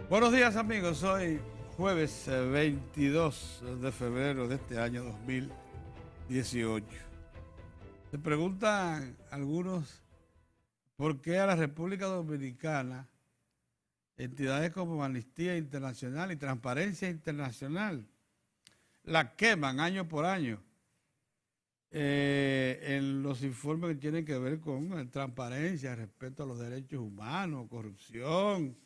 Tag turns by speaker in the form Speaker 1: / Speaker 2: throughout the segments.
Speaker 1: Buenos días amigos, hoy jueves 22 de febrero de este año 2018. Se preguntan algunos por qué a la República Dominicana entidades como Amnistía Internacional y Transparencia Internacional la queman año por año en los informes que tienen que ver con transparencia, respeto a los derechos humanos, corrupción,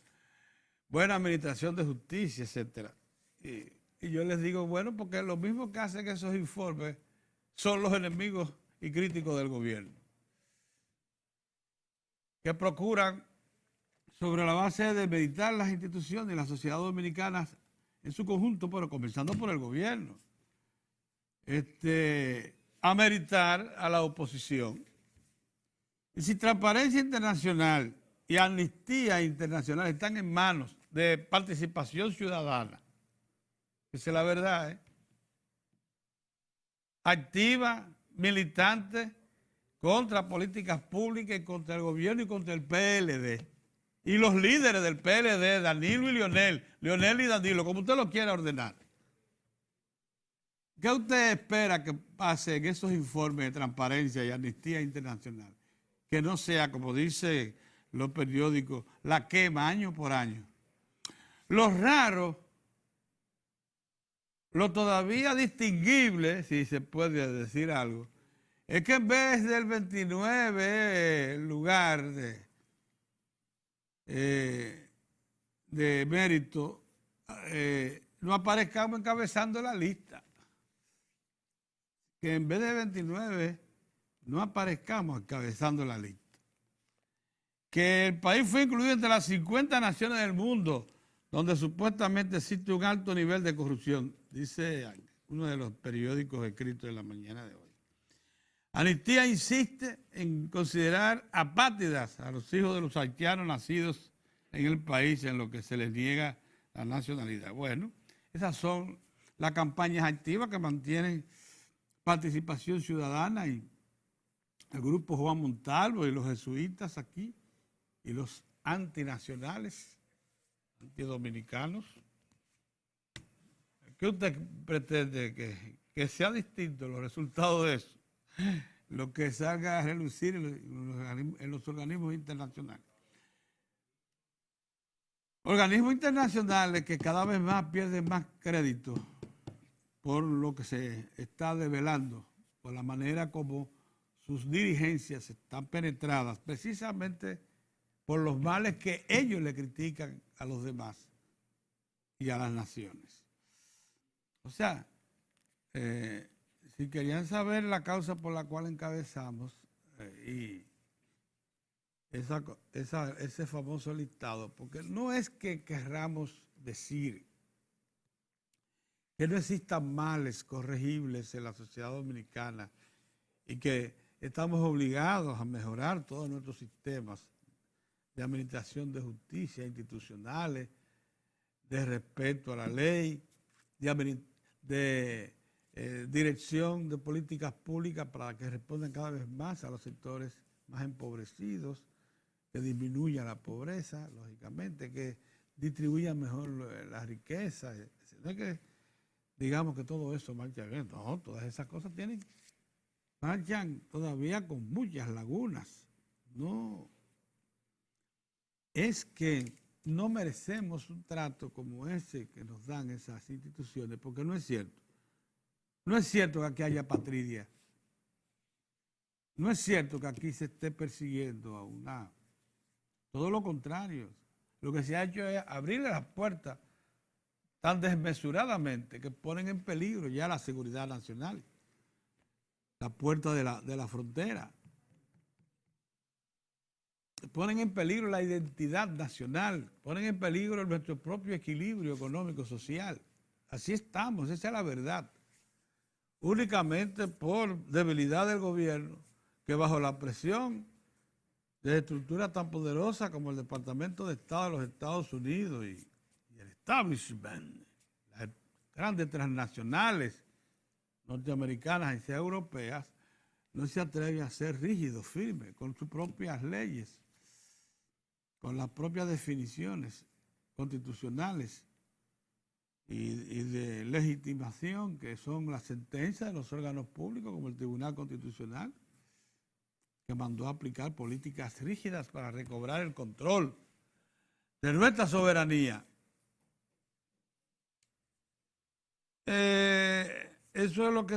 Speaker 1: buena administración de justicia, etcétera. Y yo les digo, bueno, porque lo mismo que hacen esos informes son los enemigos y críticos del gobierno, que procuran, sobre la base de meditar las instituciones y las sociedades dominicanas en su conjunto, pero comenzando por el gobierno, ameritar a la oposición. Y si Transparencia Internacional y Amnistía Internacional están en manos de participación ciudadana, esa es la verdad, activa, militante, contra políticas públicas y contra el gobierno y contra el PLD. Y los líderes del PLD, Danilo y Leonel y Danilo, como usted lo quiera ordenar. ¿Qué usted espera que pase en esos informes de Transparencia y Amnistía Internacional? Que no sea, como dicen los periódicos, la quema año por año. Lo raro, lo todavía distinguible, si se puede decir algo, es que en vez del 29 lugar de mérito, no aparezcamos encabezando la lista. Que en vez de 29 no aparezcamos encabezando la lista. Que el país fue incluido entre las 50 naciones del mundo donde supuestamente existe un alto nivel de corrupción, dice uno de los periódicos escritos en la mañana de hoy. Amnistía insiste en considerar apátridas a los hijos de los haitianos nacidos en el país en lo que se les niega la nacionalidad. Bueno, esas son las campañas activas que mantienen participación ciudadana y el grupo Juan Montalvo y los jesuitas aquí y los antinacionales, antidominicanos. ¿Qué usted pretende que sea distinto los resultados de eso? Lo que salga a relucir en los organismos internacionales. Organismos internacionales que cada vez más pierden más crédito por lo que se está develando, por la manera como sus dirigencias están penetradas, precisamente por los males que ellos le critican a los demás y a las naciones. O sea, si querían saber la causa por la cual encabezamos y ese famoso listado, porque no es que querramos decir que no existan males corregibles en la sociedad dominicana y que estamos obligados a mejorar todos nuestros sistemas de administración de justicia institucionales, de respeto a la ley, de dirección de políticas públicas para que respondan cada vez más a los sectores más empobrecidos, que disminuya la pobreza, lógicamente, que distribuyan mejor la riqueza. No es que digamos que todo eso marcha bien, no, todas esas cosas marchan todavía con muchas lagunas. No, es que no merecemos un trato como ese que nos dan esas instituciones, porque no es cierto. No es cierto que aquí haya patria. No es cierto que aquí se esté persiguiendo a una. Todo lo contrario. Lo que se ha hecho es abrirle las puertas tan desmesuradamente que ponen en peligro ya la seguridad nacional, la puerta de la frontera. Ponen en peligro la identidad nacional, ponen en peligro nuestro propio equilibrio económico, social. Así estamos, esa es la verdad. Únicamente por debilidad del gobierno, que bajo la presión de estructuras tan poderosas como el Departamento de Estado de los Estados Unidos y el establishment, las grandes transnacionales norteamericanas y europeas, no se atreve a ser rígido, firme, con sus propias leyes, con las propias definiciones, constitucionales y de legitimación, que son las sentencias de los órganos públicos, como el Tribunal Constitucional, que mandó a aplicar políticas rígidas para recobrar el control de nuestra soberanía. Eso es lo que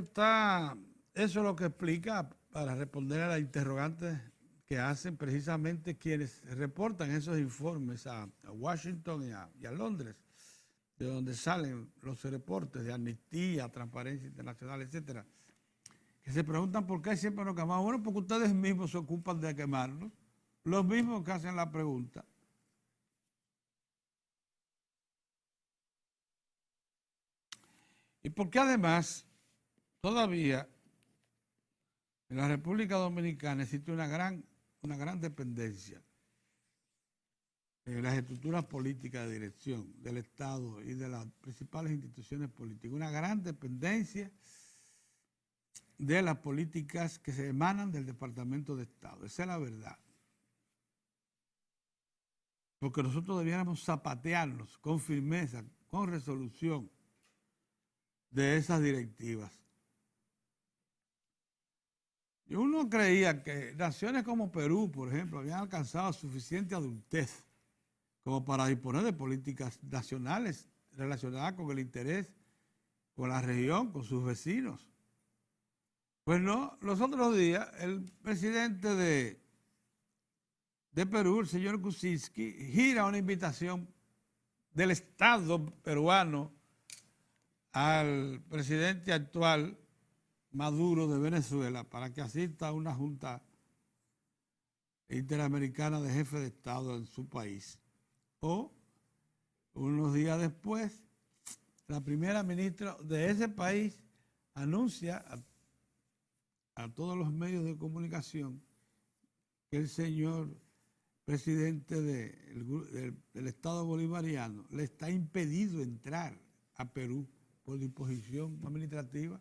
Speaker 1: explica, para responder a las interrogantes que hacen precisamente quienes reportan esos informes a Washington y a Londres, de donde salen los reportes de Amnistía, Transparencia Internacional, etcétera, que se preguntan por qué siempre nos quemamos. Bueno, porque ustedes mismos se ocupan de quemarnos, los mismos que hacen la pregunta. Y porque además, todavía, en la República Dominicana existe una gran dependencia en las estructuras políticas de dirección del Estado y de las principales instituciones políticas, una gran dependencia de las políticas que se emanan del Departamento de Estado. Esa es la verdad. Porque nosotros debiéramos zapatearnos con firmeza, con resolución de esas directivas. Y uno creía que naciones como Perú, por ejemplo, habían alcanzado suficiente adultez como para disponer de políticas nacionales relacionadas con el interés, con la región, con sus vecinos. Pues no, los otros días el presidente de Perú, el señor Kuczynski, gira una invitación del Estado peruano al presidente actual, Maduro, de Venezuela, para que asista a una junta interamericana de jefes de Estado en su país. O, unos días después, la primera ministra de ese país anuncia a todos los medios de comunicación que el señor presidente del Estado bolivariano le está impedido entrar a Perú por disposición administrativa.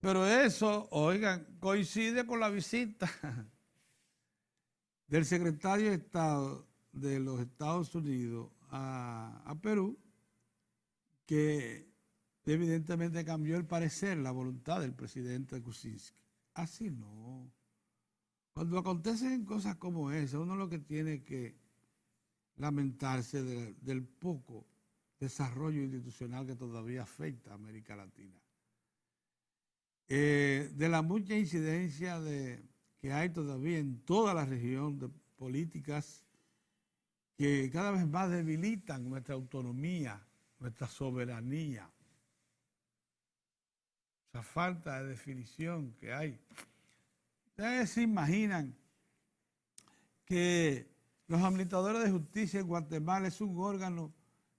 Speaker 1: Pero eso, oigan, coincide con la visita del secretario de Estado de los Estados Unidos a Perú, que evidentemente cambió el parecer, la voluntad del presidente Kuczynski. Así no. Cuando acontecen cosas como esa, uno lo que tiene que lamentarse del poco desarrollo institucional que todavía afecta a América Latina. De la mucha incidencia que hay todavía en toda la región de políticas que cada vez más debilitan nuestra autonomía, nuestra soberanía. Esa falta de definición que hay. Ustedes se imaginan que los administradores de justicia en Guatemala es un órgano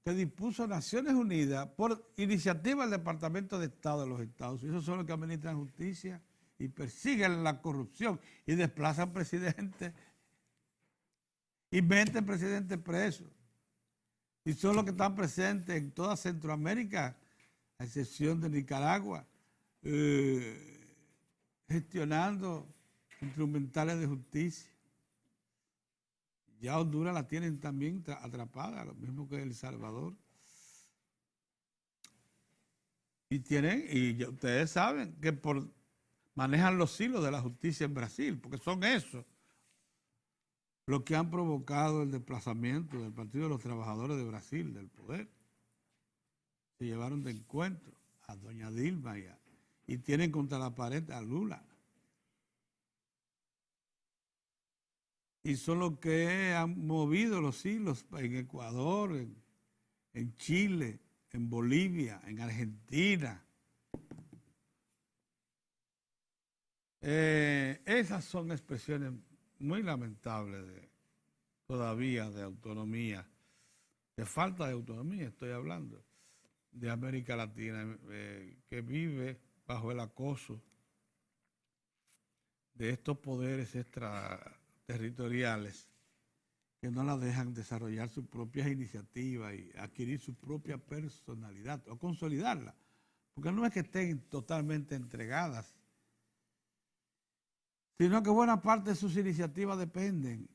Speaker 1: que dispuso Naciones Unidas por iniciativa del Departamento de Estado de los Estados Unidos. Esos son los que administran justicia y persiguen la corrupción y desplazan presidentes y meten presidentes presos. Y son los que están presentes en toda Centroamérica, a excepción de Nicaragua, gestionando instrumentales de justicia. Ya Honduras la tienen también atrapada, lo mismo que El Salvador. Y ya ustedes saben que manejan los hilos de la justicia en Brasil, porque son esos los que han provocado el desplazamiento del Partido de los Trabajadores de Brasil, del poder. Se llevaron de encuentro a doña Dilma y tienen contra la pared a Lula. Y son los que han movido los hilos en Ecuador, en Chile, en Bolivia, en Argentina. Esas son expresiones muy lamentables todavía de autonomía, de falta de autonomía, estoy hablando, de América Latina, que vive bajo el acoso de estos poderes extraterritoriales que no la dejan desarrollar sus propias iniciativas y adquirir su propia personalidad o consolidarla, porque no es que estén totalmente entregadas, sino que buena parte de sus iniciativas dependen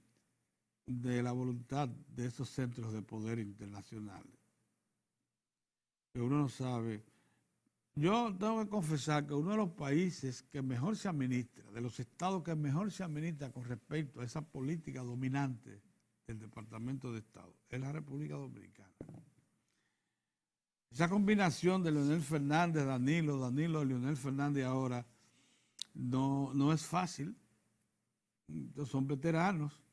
Speaker 1: de la voluntad de esos centros de poder internacionales, que uno no sabe. Yo tengo que confesar que uno de los países que mejor se administra, de los estados que mejor se administra con respecto a esa política dominante del Departamento de Estado, es la República Dominicana. Esa combinación de Leonel Fernández, Danilo, Leonel Fernández ahora, no es fácil. Son veteranos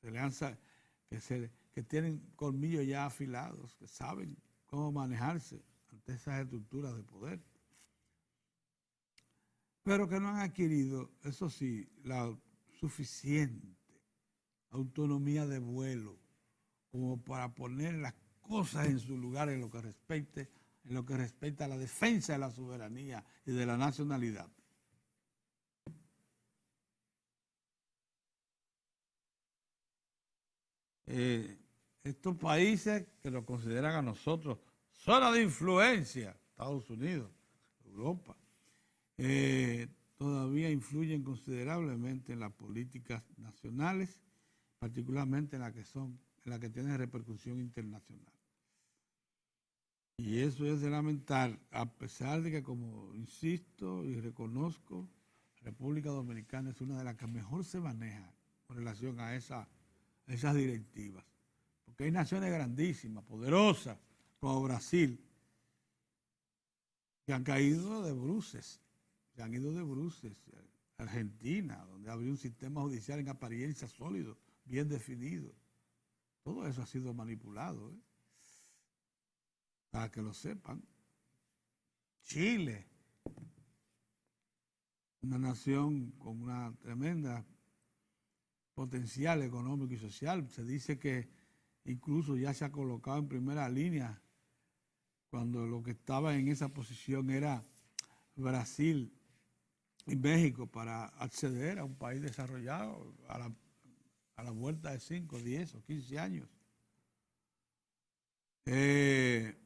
Speaker 1: que tienen colmillos ya afilados, que saben cómo manejarse ante esas estructuras de poder, pero que no han adquirido, eso sí, la suficiente autonomía de vuelo como para poner las cosas en su lugar en lo que respecta a la defensa de la soberanía y de la nacionalidad. Estos países que nos consideran a nosotros zona de influencia, Estados Unidos, Europa, todavía influyen considerablemente en las políticas nacionales, particularmente en las que tienen repercusión internacional. Y eso es de lamentar, a pesar de que, como insisto y reconozco, República Dominicana es una de las que mejor se maneja con relación a esas directivas. Porque hay naciones grandísimas, poderosas, como Brasil, que han caído de bruces, Argentina, donde había un sistema judicial en apariencia sólido, bien definido. Todo eso ha sido manipulado, para que lo sepan. Chile, una nación con una tremenda potencial económico y social. Se dice que incluso ya se ha colocado en primera línea cuando lo que estaba en esa posición era Brasil y México para acceder a un país desarrollado a la vuelta de 5, 10 o 15 años.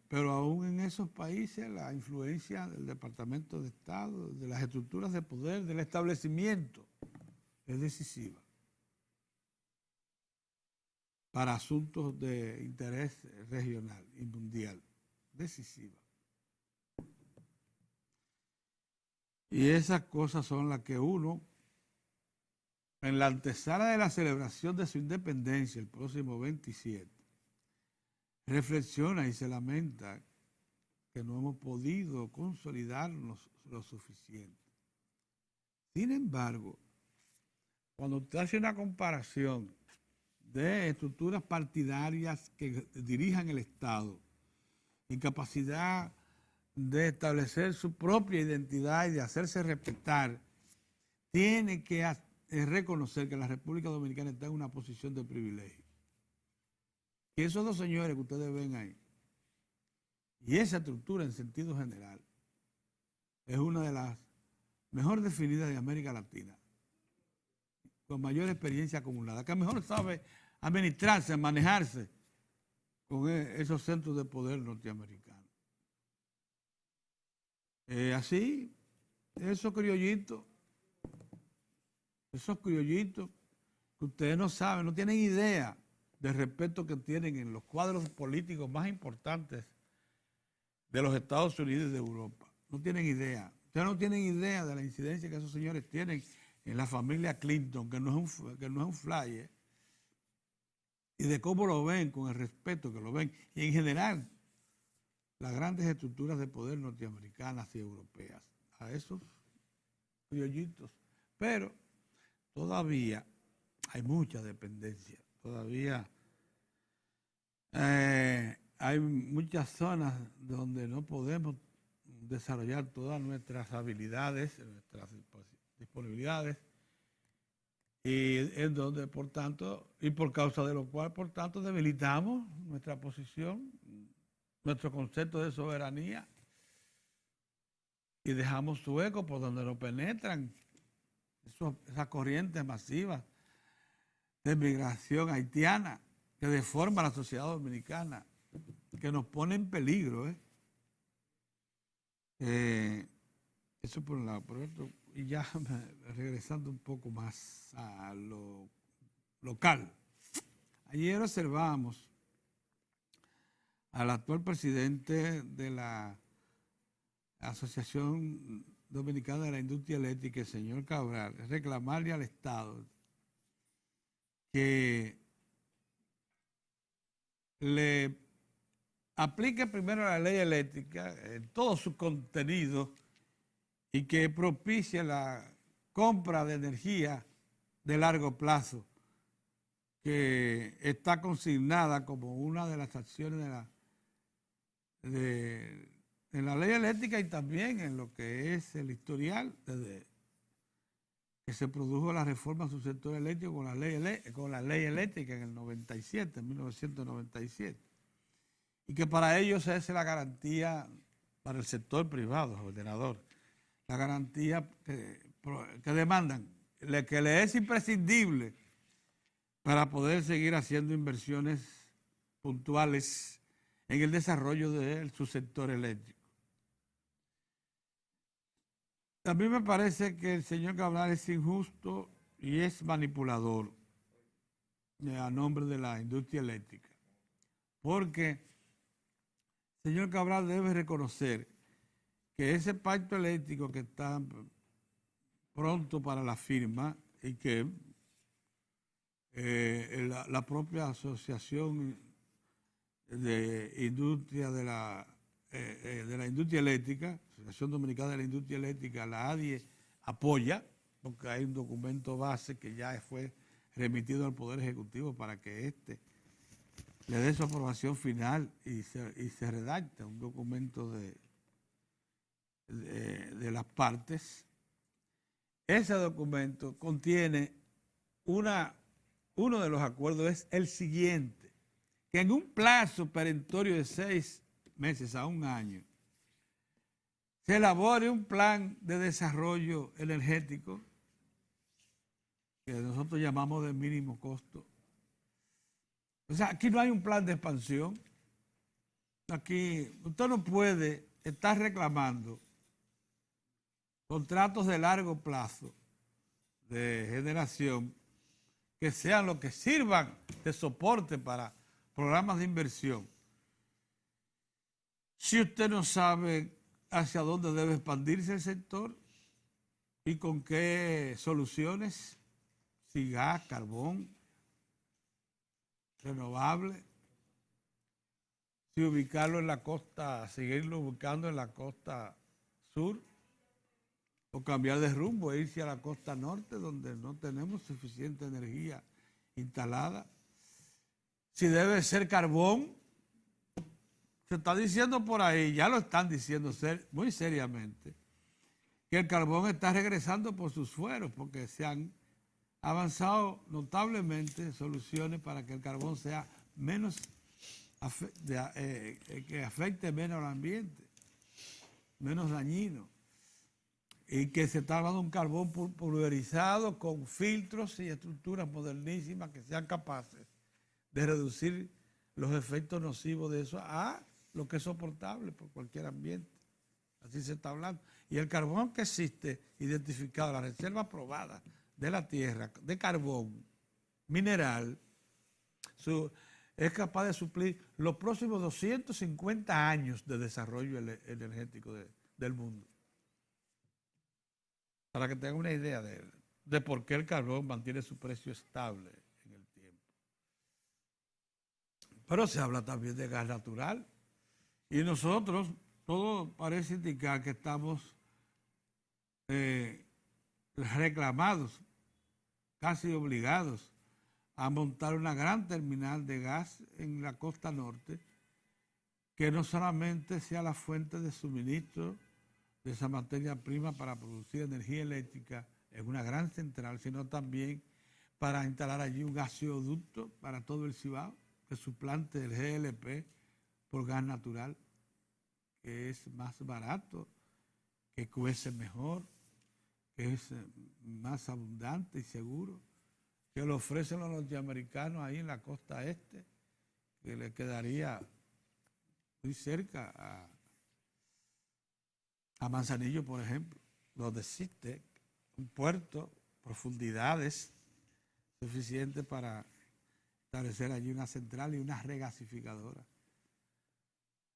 Speaker 1: Pero aún en esos países la influencia del Departamento de Estado, de las estructuras de poder, del establecimiento, es decisiva para asuntos de interés regional y mundial. Decisiva. Y esas cosas son las que uno, en la antesala de la celebración de su independencia el próximo 27, reflexiona y se lamenta que no hemos podido consolidarnos lo suficiente. Sin embargo, cuando usted hace una comparación de estructuras partidarias que dirijan el Estado, incapacidad de establecer su propia identidad y de hacerse respetar, tiene que reconocer que la República Dominicana está en una posición de privilegio. Y esos dos señores que ustedes ven ahí, y esa estructura en sentido general, es una de las mejor definidas de América Latina, con mayor experiencia acumulada, que mejor sabe administrarse, manejarse con esos centros de poder norteamericanos. Así, esos criollitos que ustedes no saben, no tienen idea del respeto que tienen en los cuadros políticos más importantes de los Estados Unidos y de Europa. No tienen idea. Ustedes no tienen idea de la incidencia que esos señores tienen en la familia Clinton, que no es un flyer, y de cómo lo ven, con el respeto que lo ven, y en general las grandes estructuras de poder norteamericanas y europeas, a esos criollitos. Pero todavía hay mucha dependencia, todavía hay muchas zonas donde no podemos desarrollar todas nuestras habilidades, nuestras disponibilidades, y en donde, por tanto, y por causa de lo cual, por tanto, debilitamos nuestra posición, nuestro concepto de soberanía, y dejamos su eco por donde nos penetran esas corrientes masivas de migración haitiana que deforma la sociedad dominicana, que nos pone en peligro. Eso por un lado. Por otro, y ya regresando un poco más a lo local. Ayer observamos al actual presidente de la Asociación Dominicana de la Industria Eléctrica, el señor Cabral, reclamarle al Estado que le aplique primero la ley eléctrica en todo su contenido y que propicie la compra de energía de largo plazo, que está consignada como una de las acciones de la ley eléctrica y también en lo que es el historial desde que se produjo la reforma a su sector eléctrico con la ley eléctrica en el 97, en 1997. Y que para ellos es la garantía para el sector privado, ordenador, la garantía que demandan, que le es imprescindible para poder seguir haciendo inversiones puntuales en el desarrollo de su sector eléctrico. A mí me parece que el señor Cabral es injusto y es manipulador a nombre de la industria eléctrica, porque el señor Cabral debe reconocer que ese pacto eléctrico que está pronto para la firma y que la propia Asociación de Industria de la Industria Eléctrica, Asociación Dominicana de la Industria Eléctrica, la ADIE, apoya, porque hay un documento base que ya fue remitido al Poder Ejecutivo para que le dé su aprobación final y se redacte un documento de las partes. Ese documento contiene uno de los acuerdos es el siguiente, que en un plazo perentorio de 6 meses a 1 año se elabore un plan de desarrollo energético que nosotros llamamos de mínimo costo. O sea, aquí no hay un plan de expansión. Aquí usted no puede estar reclamando contratos de largo plazo de generación que sean los que sirvan de soporte para programas de inversión. Si usted no sabe hacia dónde debe expandirse el sector y con qué soluciones, si gas, carbón, renovable, si ubicarlo en la costa, seguirlo ubicando en la costa sur, o cambiar de rumbo e irse a la costa norte donde no tenemos suficiente energía instalada. Si debe ser carbón, se está diciendo por ahí, ya lo están diciendo muy seriamente, que el carbón está regresando por sus fueros porque se han avanzado notablemente soluciones para que el carbón sea menos, que afecte menos al ambiente, menos dañino. Y que se está dando un carbón pulverizado con filtros y estructuras modernísimas que sean capaces de reducir los efectos nocivos de eso a lo que es soportable por cualquier ambiente. Así se está hablando. Y el carbón que existe identificado, la reserva aprobada de la tierra de carbón mineral, es capaz de suplir los próximos 250 años de desarrollo energético del mundo. Para que tengan una idea de por qué el carbón mantiene su precio estable en el tiempo. Pero se habla también de gas natural. Y nosotros, todo parece indicar que estamos reclamados, casi obligados, a montar una gran terminal de gas en la costa norte, que no solamente sea la fuente de suministro de esa materia prima para producir energía eléctrica en una gran central, sino también para instalar allí un gasoducto para todo el Cibao, que suplante el GLP por gas natural, que es más barato, que cuece mejor, que es más abundante y seguro, que lo ofrecen los norteamericanos ahí en la costa este, que le quedaría muy cerca a Manzanillo, por ejemplo, donde existe un puerto, profundidades suficientes para establecer allí una central y una regasificadora.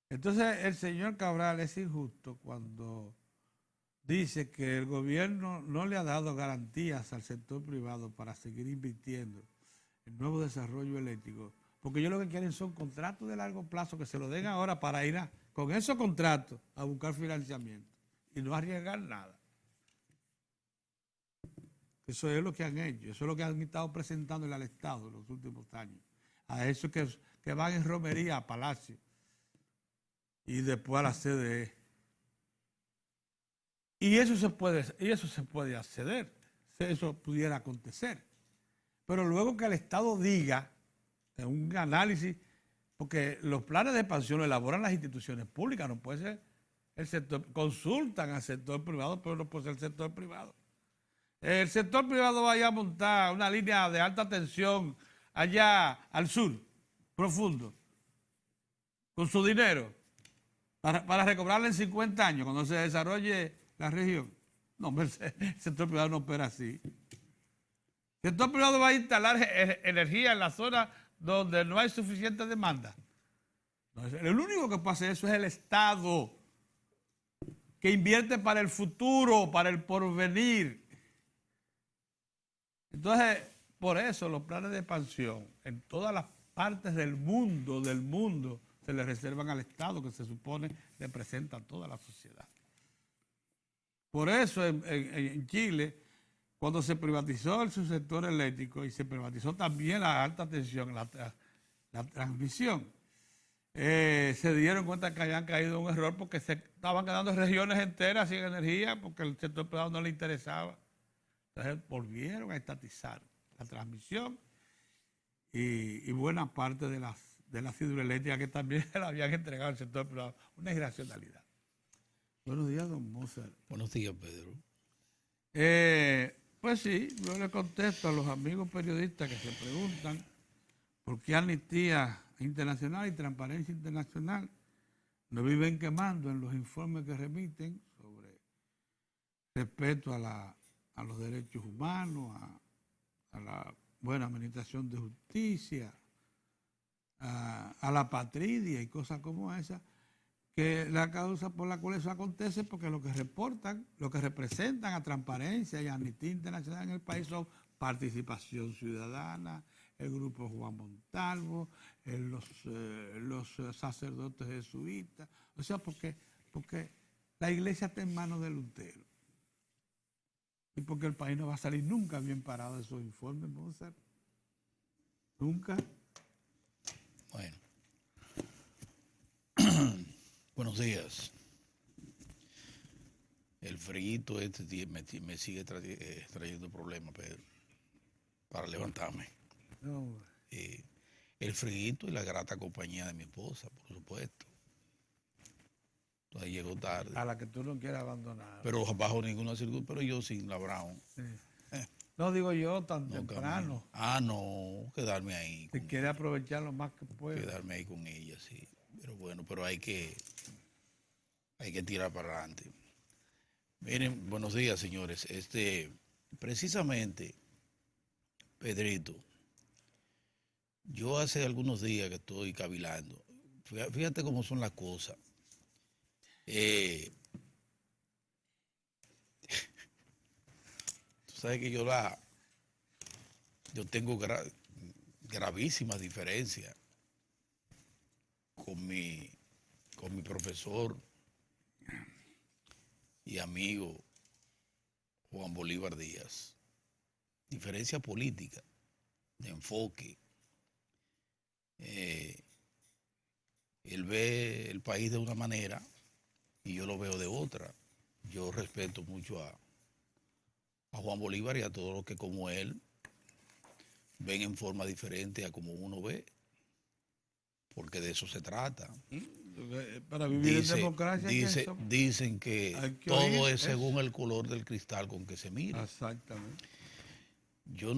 Speaker 1: Entonces el señor Cabral es injusto cuando dice que el gobierno no le ha dado garantías al sector privado para seguir invirtiendo en nuevo desarrollo eléctrico, porque ellos lo que quieren son contratos de largo plazo que se lo den ahora para ir con esos contratos a buscar financiamiento y no arriesgar nada. Eso es lo que han hecho, eso es lo que han estado presentando al Estado en los últimos años. A eso que van en romería a Palacio y después a la CDE. Y eso se puede acceder, eso pudiera acontecer. Pero luego que el Estado diga, en un análisis, porque los planes de expansión lo elaboran las instituciones públicas, no puede ser el sector, consultan al sector privado, pero no puede ser el sector privado. El sector privado vaya a montar una línea de alta tensión allá al sur, profundo, con su dinero, para recobrarle en 50 años, cuando se desarrolle la región. No, el sector privado no opera así. El sector privado va a instalar energía en la zona donde no hay suficiente demanda. Entonces, el único que puede hacer eso es el Estado, que invierte para el futuro, para el porvenir. Entonces, por eso los planes de expansión en todas las partes del mundo, se le reservan al Estado, que se supone representa a toda la sociedad. Por eso en Chile, cuando se privatizó el subsector eléctrico y se privatizó también la alta tensión, la transmisión, se dieron cuenta que habían caído en un error porque se estaban quedando regiones enteras sin energía porque el sector privado no le interesaba. Entonces volvieron a estatizar la transmisión y buena parte de las hidroeléctricas que también la habían entregado al sector privado. Una irracionalidad. Buenos días, don Mozart.
Speaker 2: Buenos días, Pedro.
Speaker 1: Pues sí, yo le contesto a los amigos periodistas que se preguntan por qué Amnistía Internacional y Transparencia Internacional nos viven quemando en los informes que remiten sobre respeto a los derechos humanos, a la buena administración de justicia, a la patria y cosas como esas, que la causa por la cual eso acontece, porque lo que reportan, lo que representan a Transparencia y a Amnistía Internacional en el país son participación ciudadana, el grupo Juan Montalvo, los sacerdotes jesuitas, o sea, porque la iglesia está en manos de Lutero. Y porque el país no va a salir nunca bien parado de esos informes, Mozart. Nunca.
Speaker 2: Bueno. Buenos días. El friguito me sigue trayendo problemas, Pedro, para levantarme.
Speaker 1: No.
Speaker 2: El friguito y la grata compañía de mi esposa, por supuesto. Entonces llegó tarde.
Speaker 1: A la que tú no quieras abandonar.
Speaker 2: Pero bajo ninguna circunstancia, pero yo sin la Brown.
Speaker 1: Sí. No digo yo tan temprano.
Speaker 2: No, quedarme ahí.
Speaker 1: Si quiere aprovechar lo más que pueda.
Speaker 2: Quedarme ahí con ella, sí. Pero bueno, pero hay que tirar para adelante. Miren, buenos días, señores. Precisamente, Pedrito, yo hace algunos días que estoy cavilando. Fíjate cómo son las cosas. Tú sabes que yo tengo gravísimas diferencias con mi profesor y amigo Juan Bolívar Díaz. Diferencia política, de enfoque. Él ve el país de una manera y yo lo veo de otra. Yo respeto mucho a Juan Bolívar y a todos los que como él ven en forma diferente a como uno ve, porque de eso se trata.
Speaker 1: Para vivir en democracia.
Speaker 2: Dicen que todo es según el color del cristal con que se mira.
Speaker 1: Exactamente.
Speaker 2: Yo,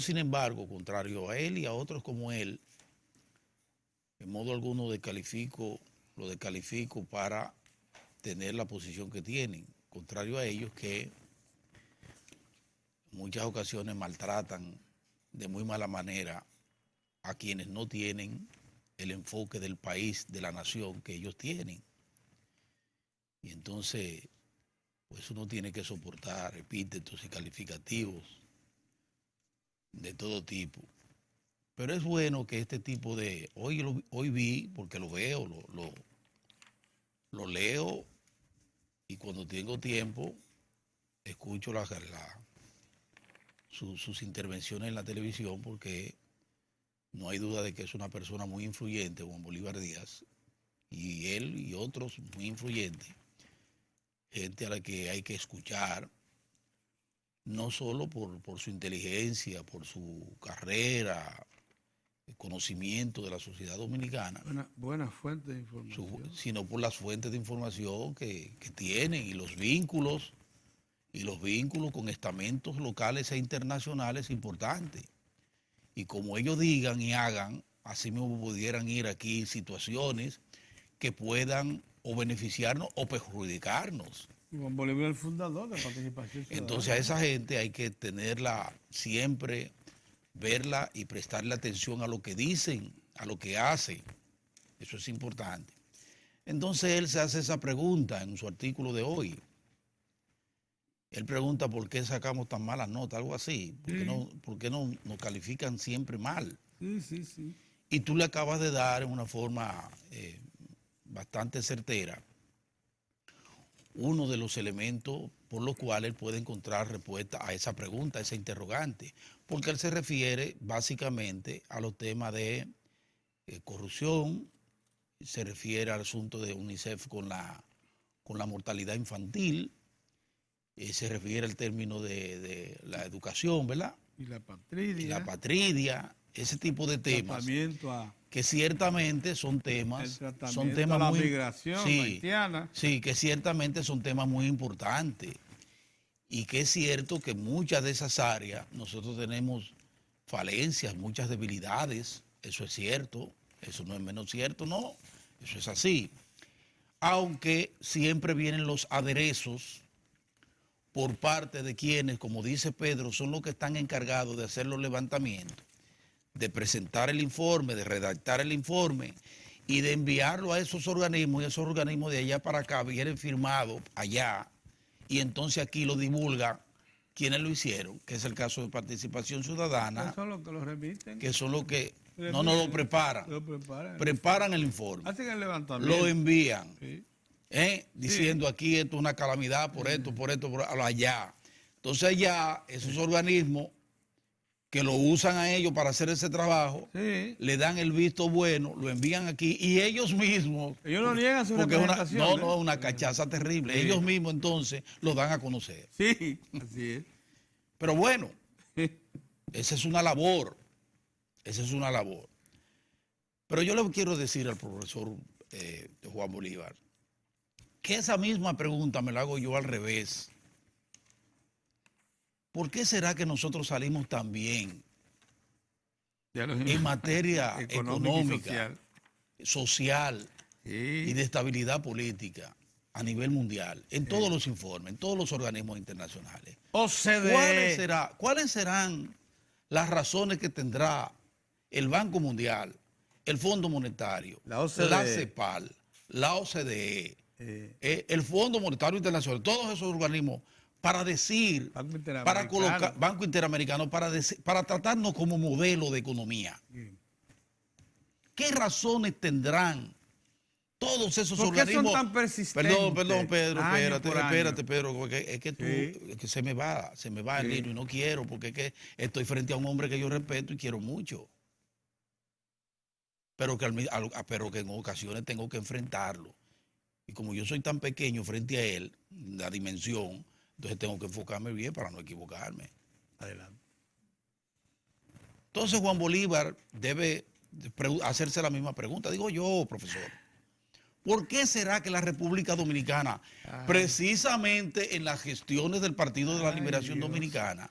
Speaker 2: sin embargo, contrario a él y a otros como él, en modo alguno lo descalifico para tener la posición que tienen, contrario a ellos que en muchas ocasiones maltratan de muy mala manera a quienes no tienen el enfoque del país, de la nación que ellos tienen. Y entonces, pues uno tiene que soportar epítetos y calificativos de todo tipo. Pero es bueno que este tipo de... Hoy vi, porque lo veo, lo leo, y cuando tengo tiempo, escucho sus intervenciones en la televisión, porque no hay duda de que es una persona muy influyente, Juan Bolívar Díaz, y él y otros muy influyentes, gente a la que hay que escuchar, no solo por su inteligencia, por su carrera, el conocimiento de la sociedad dominicana,
Speaker 1: buena fuente de información,
Speaker 2: sino por las fuentes de información que tienen y los vínculos con estamentos locales e internacionales importantes. Y como ellos digan y hagan, así mismo pudieran ir aquí situaciones que puedan o beneficiarnos o perjudicarnos.
Speaker 1: y Juan Bolívar es el fundador de Participación Ciudadana.
Speaker 2: Entonces a esa gente hay que tenerla siempre, verla y prestarle atención a lo que dicen, a lo que hacen. Eso es importante. Entonces él se hace esa pregunta en su artículo de hoy. Él pregunta por qué sacamos tan malas notas, algo así. ¿Por qué no nos califican siempre mal?
Speaker 1: Sí.
Speaker 2: Y tú le acabas de dar en una forma bastante certera uno de los elementos por los cuales él puede encontrar respuesta a esa pregunta, a esa interrogante, porque él se refiere básicamente a los temas de corrupción, se refiere al asunto de UNICEF con la mortalidad infantil, se refiere al término de la educación, ¿verdad?
Speaker 1: Y la
Speaker 2: patria, ese tipo de temas.
Speaker 1: Tratamiento a...
Speaker 2: Que ciertamente son temas
Speaker 1: a la
Speaker 2: muy,
Speaker 1: migración haitiana.
Speaker 2: Sí, que ciertamente son temas muy importantes y que es cierto que muchas de esas áreas nosotros tenemos falencias, muchas debilidades, eso es cierto, eso no es menos cierto, no, eso es así. Aunque siempre vienen los aderezos por parte de quienes, como dice Pedro, son los que están encargados de hacer los levantamientos, de presentar el informe, de redactar el informe y de enviarlo a esos organismos, y esos organismos de allá para acá vienen firmados allá y entonces aquí lo divulgan quienes lo hicieron, que es el caso de Participación Ciudadana.
Speaker 1: Son los que lo remiten.
Speaker 2: Que son los que no lo preparan. Preparan el informe.
Speaker 1: Hacen el levantamiento.
Speaker 2: Lo envían. Sí. Diciendo aquí esto es una calamidad por esto, por allá. Entonces allá esos organismos que lo usan a ellos para hacer ese trabajo, le dan el visto bueno, lo envían aquí y ellos mismos...
Speaker 1: Ellos no niegan su representación.
Speaker 2: No, es una cachaza terrible. Sí. Ellos mismos entonces lo dan a conocer.
Speaker 1: Sí, así es.
Speaker 2: Pero bueno, esa es una labor. Pero yo le quiero decir al profesor Juan Bolívar que esa misma pregunta me la hago yo al revés. ¿Por qué será que nosotros salimos tan bien en materia económica, social y de estabilidad política a nivel mundial, en todos los informes, en todos los organismos internacionales?
Speaker 1: OCDE.
Speaker 2: ¿Cuáles serán las razones que tendrá el Banco Mundial, el Fondo Monetario, la CEPAL, la OCDE, el Fondo Monetario Internacional, todos esos organismos, para decir, para colocar, Banco Interamericano, para tratarnos como modelo de economía? ¿Qué razones tendrán todos esos organismos?
Speaker 1: ¿Por qué son tan persistentes?
Speaker 2: Perdón, Pedro, espérate, Pedro, porque es que tú, es que se me va el hilo y no quiero, porque es que estoy frente a un hombre que yo respeto y quiero mucho. Pero que en ocasiones tengo que enfrentarlo. Y como yo soy tan pequeño frente a él, la dimensión, entonces tengo que enfocarme bien para no equivocarme.
Speaker 1: Adelante.
Speaker 2: Entonces Juan Bolívar debe hacerse la misma pregunta. Digo yo, profesor, ¿por qué será que la República Dominicana, precisamente en las gestiones del Partido de la Liberación Dominicana,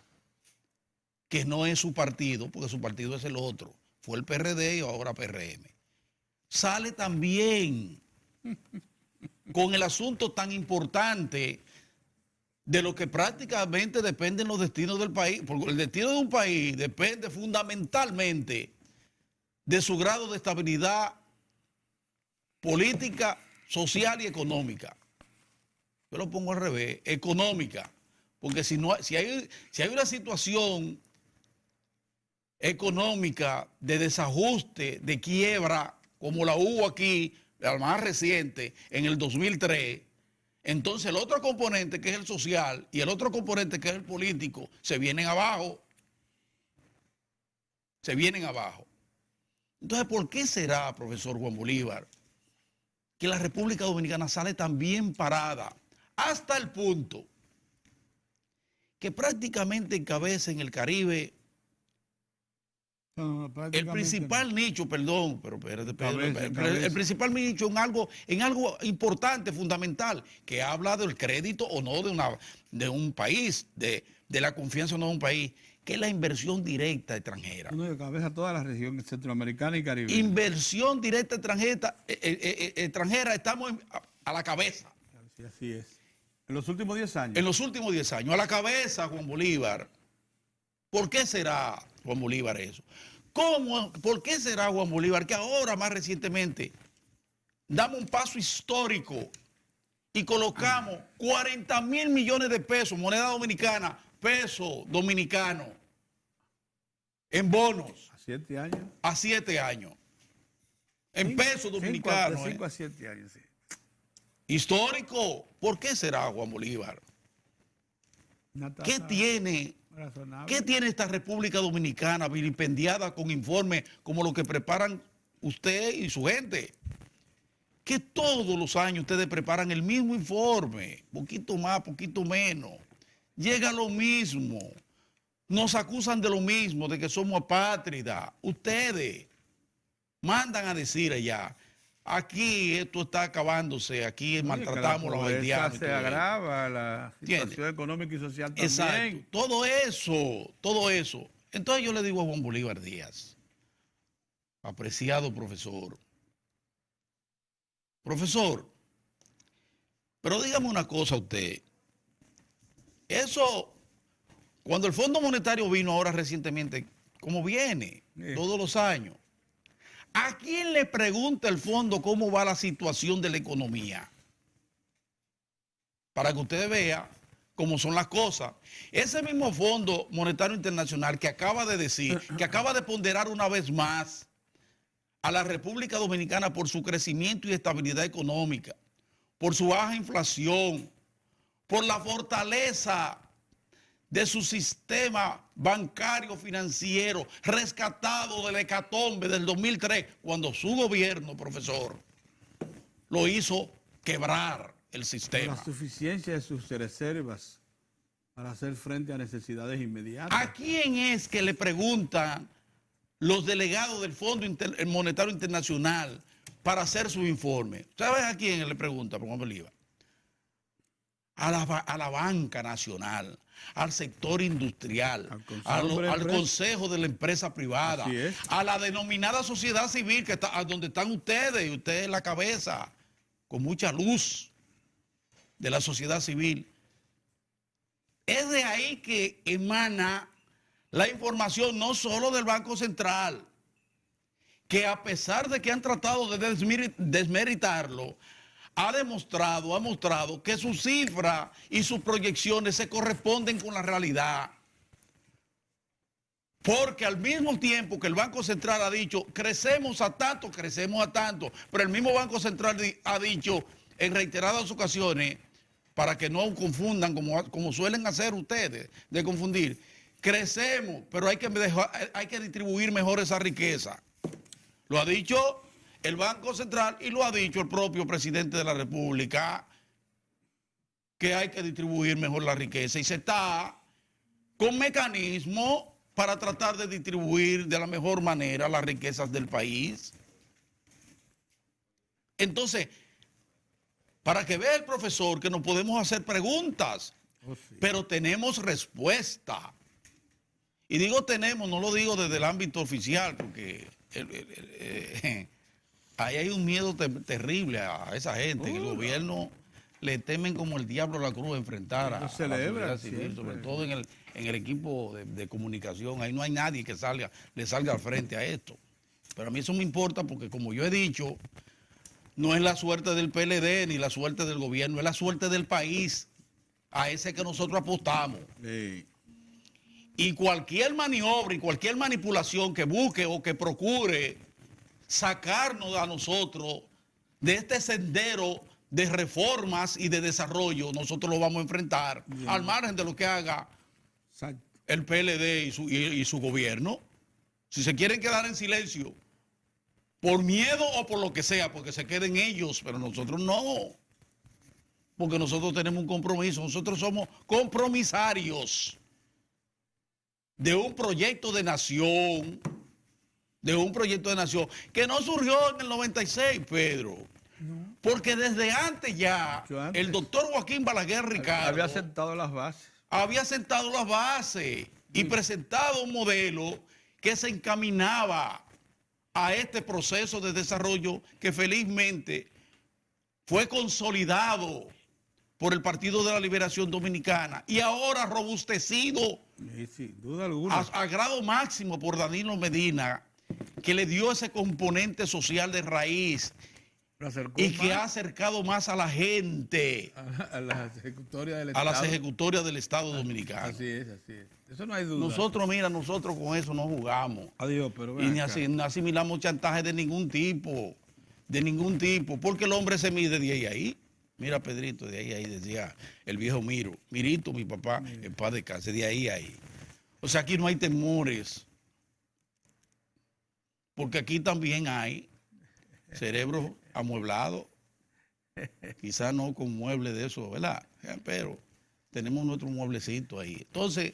Speaker 2: que no es su partido, porque su partido es el otro, fue el PRD y ahora PRM, sale también con el asunto tan importante de lo que prácticamente dependen los destinos del país, porque el destino de un país depende fundamentalmente de su grado de estabilidad política, social y económica. Yo lo pongo al revés, económica, porque si hay una situación económica de desajuste, de quiebra, como la hubo aquí, la más reciente, en el 2003, entonces el otro componente, que es el social, y el otro componente, que es el político, se vienen abajo. Se vienen abajo. Entonces, ¿por qué será, profesor Juan Bolívar, que la República Dominicana sale tan bien parada hasta el punto que prácticamente encabeza en el Caribe el principal nicho, perdón, pero espérate, el principal nicho en algo importante, fundamental, que habla del crédito o no de un país, de la confianza o no de un país, que es la inversión directa extranjera.
Speaker 1: Uno que cabeza toda la región centroamericana y caribeña.
Speaker 2: Inversión directa extranjera, estamos a la cabeza.
Speaker 1: Sí, así es. En los últimos 10 años.
Speaker 2: En los últimos 10 años, a la cabeza, Juan Bolívar. ¿Por qué será, Juan Bolívar, eso? ¿Por qué será, Juan Bolívar, que ahora más recientemente damos un paso histórico y colocamos 40.000 millones de pesos, moneda dominicana, peso dominicano, en bonos?
Speaker 1: ¿A 7 años?
Speaker 2: A 7 años. En pesos dominicanos.
Speaker 1: De 5 a 7 años, sí.
Speaker 2: Histórico. ¿Por qué será, Juan Bolívar? ¿Qué tiene esta República Dominicana vilipendiada con informes como los que preparan usted y su gente? Que todos los años ustedes preparan el mismo informe, poquito más, poquito menos. Llega lo mismo. Nos acusan de lo mismo, de que somos apátridas. Ustedes mandan a decir allá, aquí esto está acabándose, aquí maltratamos a los haitianos.
Speaker 1: Se agrava la situación económica y social también.
Speaker 2: Exacto. Todo eso. Entonces yo le digo a Juan Bolívar Díaz, apreciado profesor, pero dígame una cosa usted, eso, cuando el Fondo Monetario vino ahora recientemente, como viene todos los años, ¿a quién le pregunta el fondo cómo va la situación de la economía? Para que usted vea cómo son las cosas. Ese mismo Fondo Monetario Internacional que acaba de decir, que acaba de ponderar una vez más a la República Dominicana por su crecimiento y estabilidad económica, por su baja inflación, por la fortaleza de su sistema bancario financiero rescatado del hecatombe del 2003, cuando su gobierno, profesor, lo hizo quebrar el sistema.
Speaker 1: La suficiencia de sus reservas para hacer frente a necesidades inmediatas.
Speaker 2: ¿A quién es que le preguntan los delegados del Fondo Monetario Internacional para hacer su informe? ¿Sabes a quién le pregunta, por Bolívar? A la banca nacional, al sector industrial, al consejo de la empresa privada, a la denominada sociedad civil, que está donde están ustedes, y ustedes en la cabeza, con mucha luz de la sociedad civil. Es de ahí que emana la información, no solo del Banco Central, que a pesar de que han tratado de desmeritarlo, ha mostrado que sus cifras y sus proyecciones se corresponden con la realidad. Porque al mismo tiempo que el Banco Central ha dicho, crecemos a tanto, pero el mismo Banco Central ha dicho en reiteradas ocasiones, para que no confundan como suelen hacer ustedes, de confundir, crecemos, pero hay que distribuir mejor esa riqueza. Lo ha dicho el Banco Central y lo ha dicho el propio presidente de la República, que hay que distribuir mejor la riqueza, y se está con mecanismos para tratar de distribuir de la mejor manera las riquezas del país. Entonces, para que vea el profesor que nos podemos hacer preguntas, pero tenemos respuesta. Y digo tenemos, no lo digo desde el ámbito oficial, porque ahí hay un miedo terrible a esa gente. El gobierno le temen como el diablo a la cruz a enfrentar a la sociedad civil,
Speaker 1: siempre,
Speaker 2: sobre todo en el equipo de comunicación. Ahí no hay nadie que le salga al frente a esto. Pero a mí eso me importa porque, como yo he dicho, no es la suerte del PLD ni la suerte del gobierno, es la suerte del país, a ese que nosotros apostamos.
Speaker 1: Sí.
Speaker 2: Y cualquier maniobra y cualquier manipulación que busque o que procure sacarnos a nosotros de este sendero de reformas y de desarrollo, nosotros lo vamos a enfrentar. Bien. Al margen de lo que haga
Speaker 1: Exacto.
Speaker 2: el PLD y su gobierno. Si se quieren quedar en silencio, por miedo o por lo que sea, porque se queden ellos, pero nosotros no. Porque nosotros tenemos un compromiso, nosotros somos compromisarios de un proyecto de nación, que no surgió en el 96, Pedro. No. Porque desde antes ya, el doctor Joaquín Balaguer Ricardo
Speaker 1: había sentado las bases.
Speaker 2: Y presentado un modelo que se encaminaba a este proceso de desarrollo que felizmente fue consolidado por el Partido de la Liberación Dominicana y ahora robustecido
Speaker 1: sin duda alguna
Speaker 2: a grado máximo por Danilo Medina, que le dio ese componente social de raíz y que ha acercado más a la gente
Speaker 1: a las ejecutorias
Speaker 2: del Estado dominicano.
Speaker 1: Así es. Eso no hay duda.
Speaker 2: Nosotros con eso no jugamos.
Speaker 1: Adiós, pero
Speaker 2: y ni asimilamos chantaje de ningún tipo, porque el hombre se mide de ahí a ahí. Mira, Pedrito, de ahí decía el viejo Mirito, mi papá, en paz descanse, de ahí a ahí. O sea, aquí no hay temores, porque aquí también hay cerebros amueblados, quizás no con muebles de eso, ¿verdad? Pero tenemos nuestro mueblecito ahí. Entonces,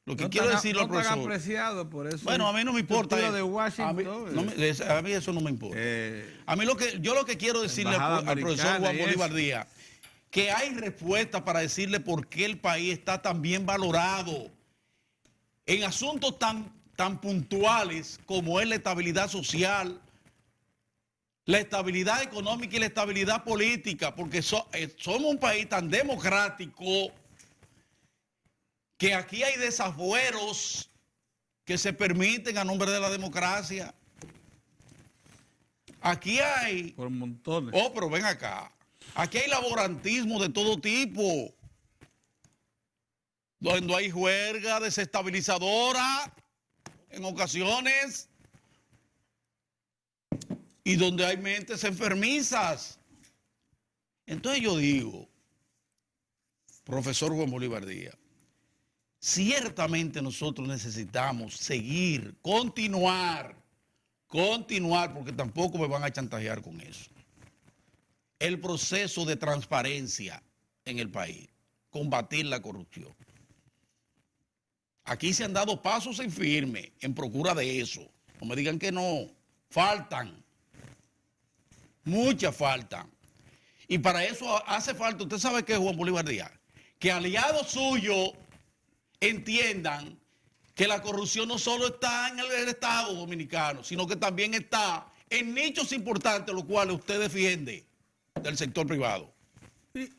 Speaker 2: lo que quiero decirle al profesor...
Speaker 1: apreciado por eso.
Speaker 2: Bueno, a mí no me importa.
Speaker 1: De Washington,
Speaker 2: a mí eso no me importa. A mí yo lo que quiero decirle al profesor Juan Bolívar Díaz, que hay respuesta para decirle por qué el país está tan bien valorado en asuntos tan puntuales como es la estabilidad social, la estabilidad económica y la estabilidad política, porque somos un país tan democrático que aquí hay desafueros que se permiten a nombre de la democracia. Aquí hay...
Speaker 1: Por montones.
Speaker 2: Oh, pero ven acá. Aquí hay laborantismo de todo tipo. Donde hay juerga desestabilizadora en ocasiones. Y donde hay mentes enfermizas. Entonces yo digo, profesor Juan Bolívar Díaz, ciertamente nosotros necesitamos seguir, continuar, porque tampoco me van a chantajear con eso. El proceso de transparencia en el país, combatir la corrupción. Aquí se han dado pasos en firme en procura de eso. No me digan que no, faltan, muchas faltan. Y para eso hace falta, usted sabe qué es Juan Bolívar Díaz, que aliados suyos entiendan que la corrupción no solo está en el Estado dominicano, sino que también está en nichos importantes, los cuales usted defiende del sector privado.
Speaker 1: Sí,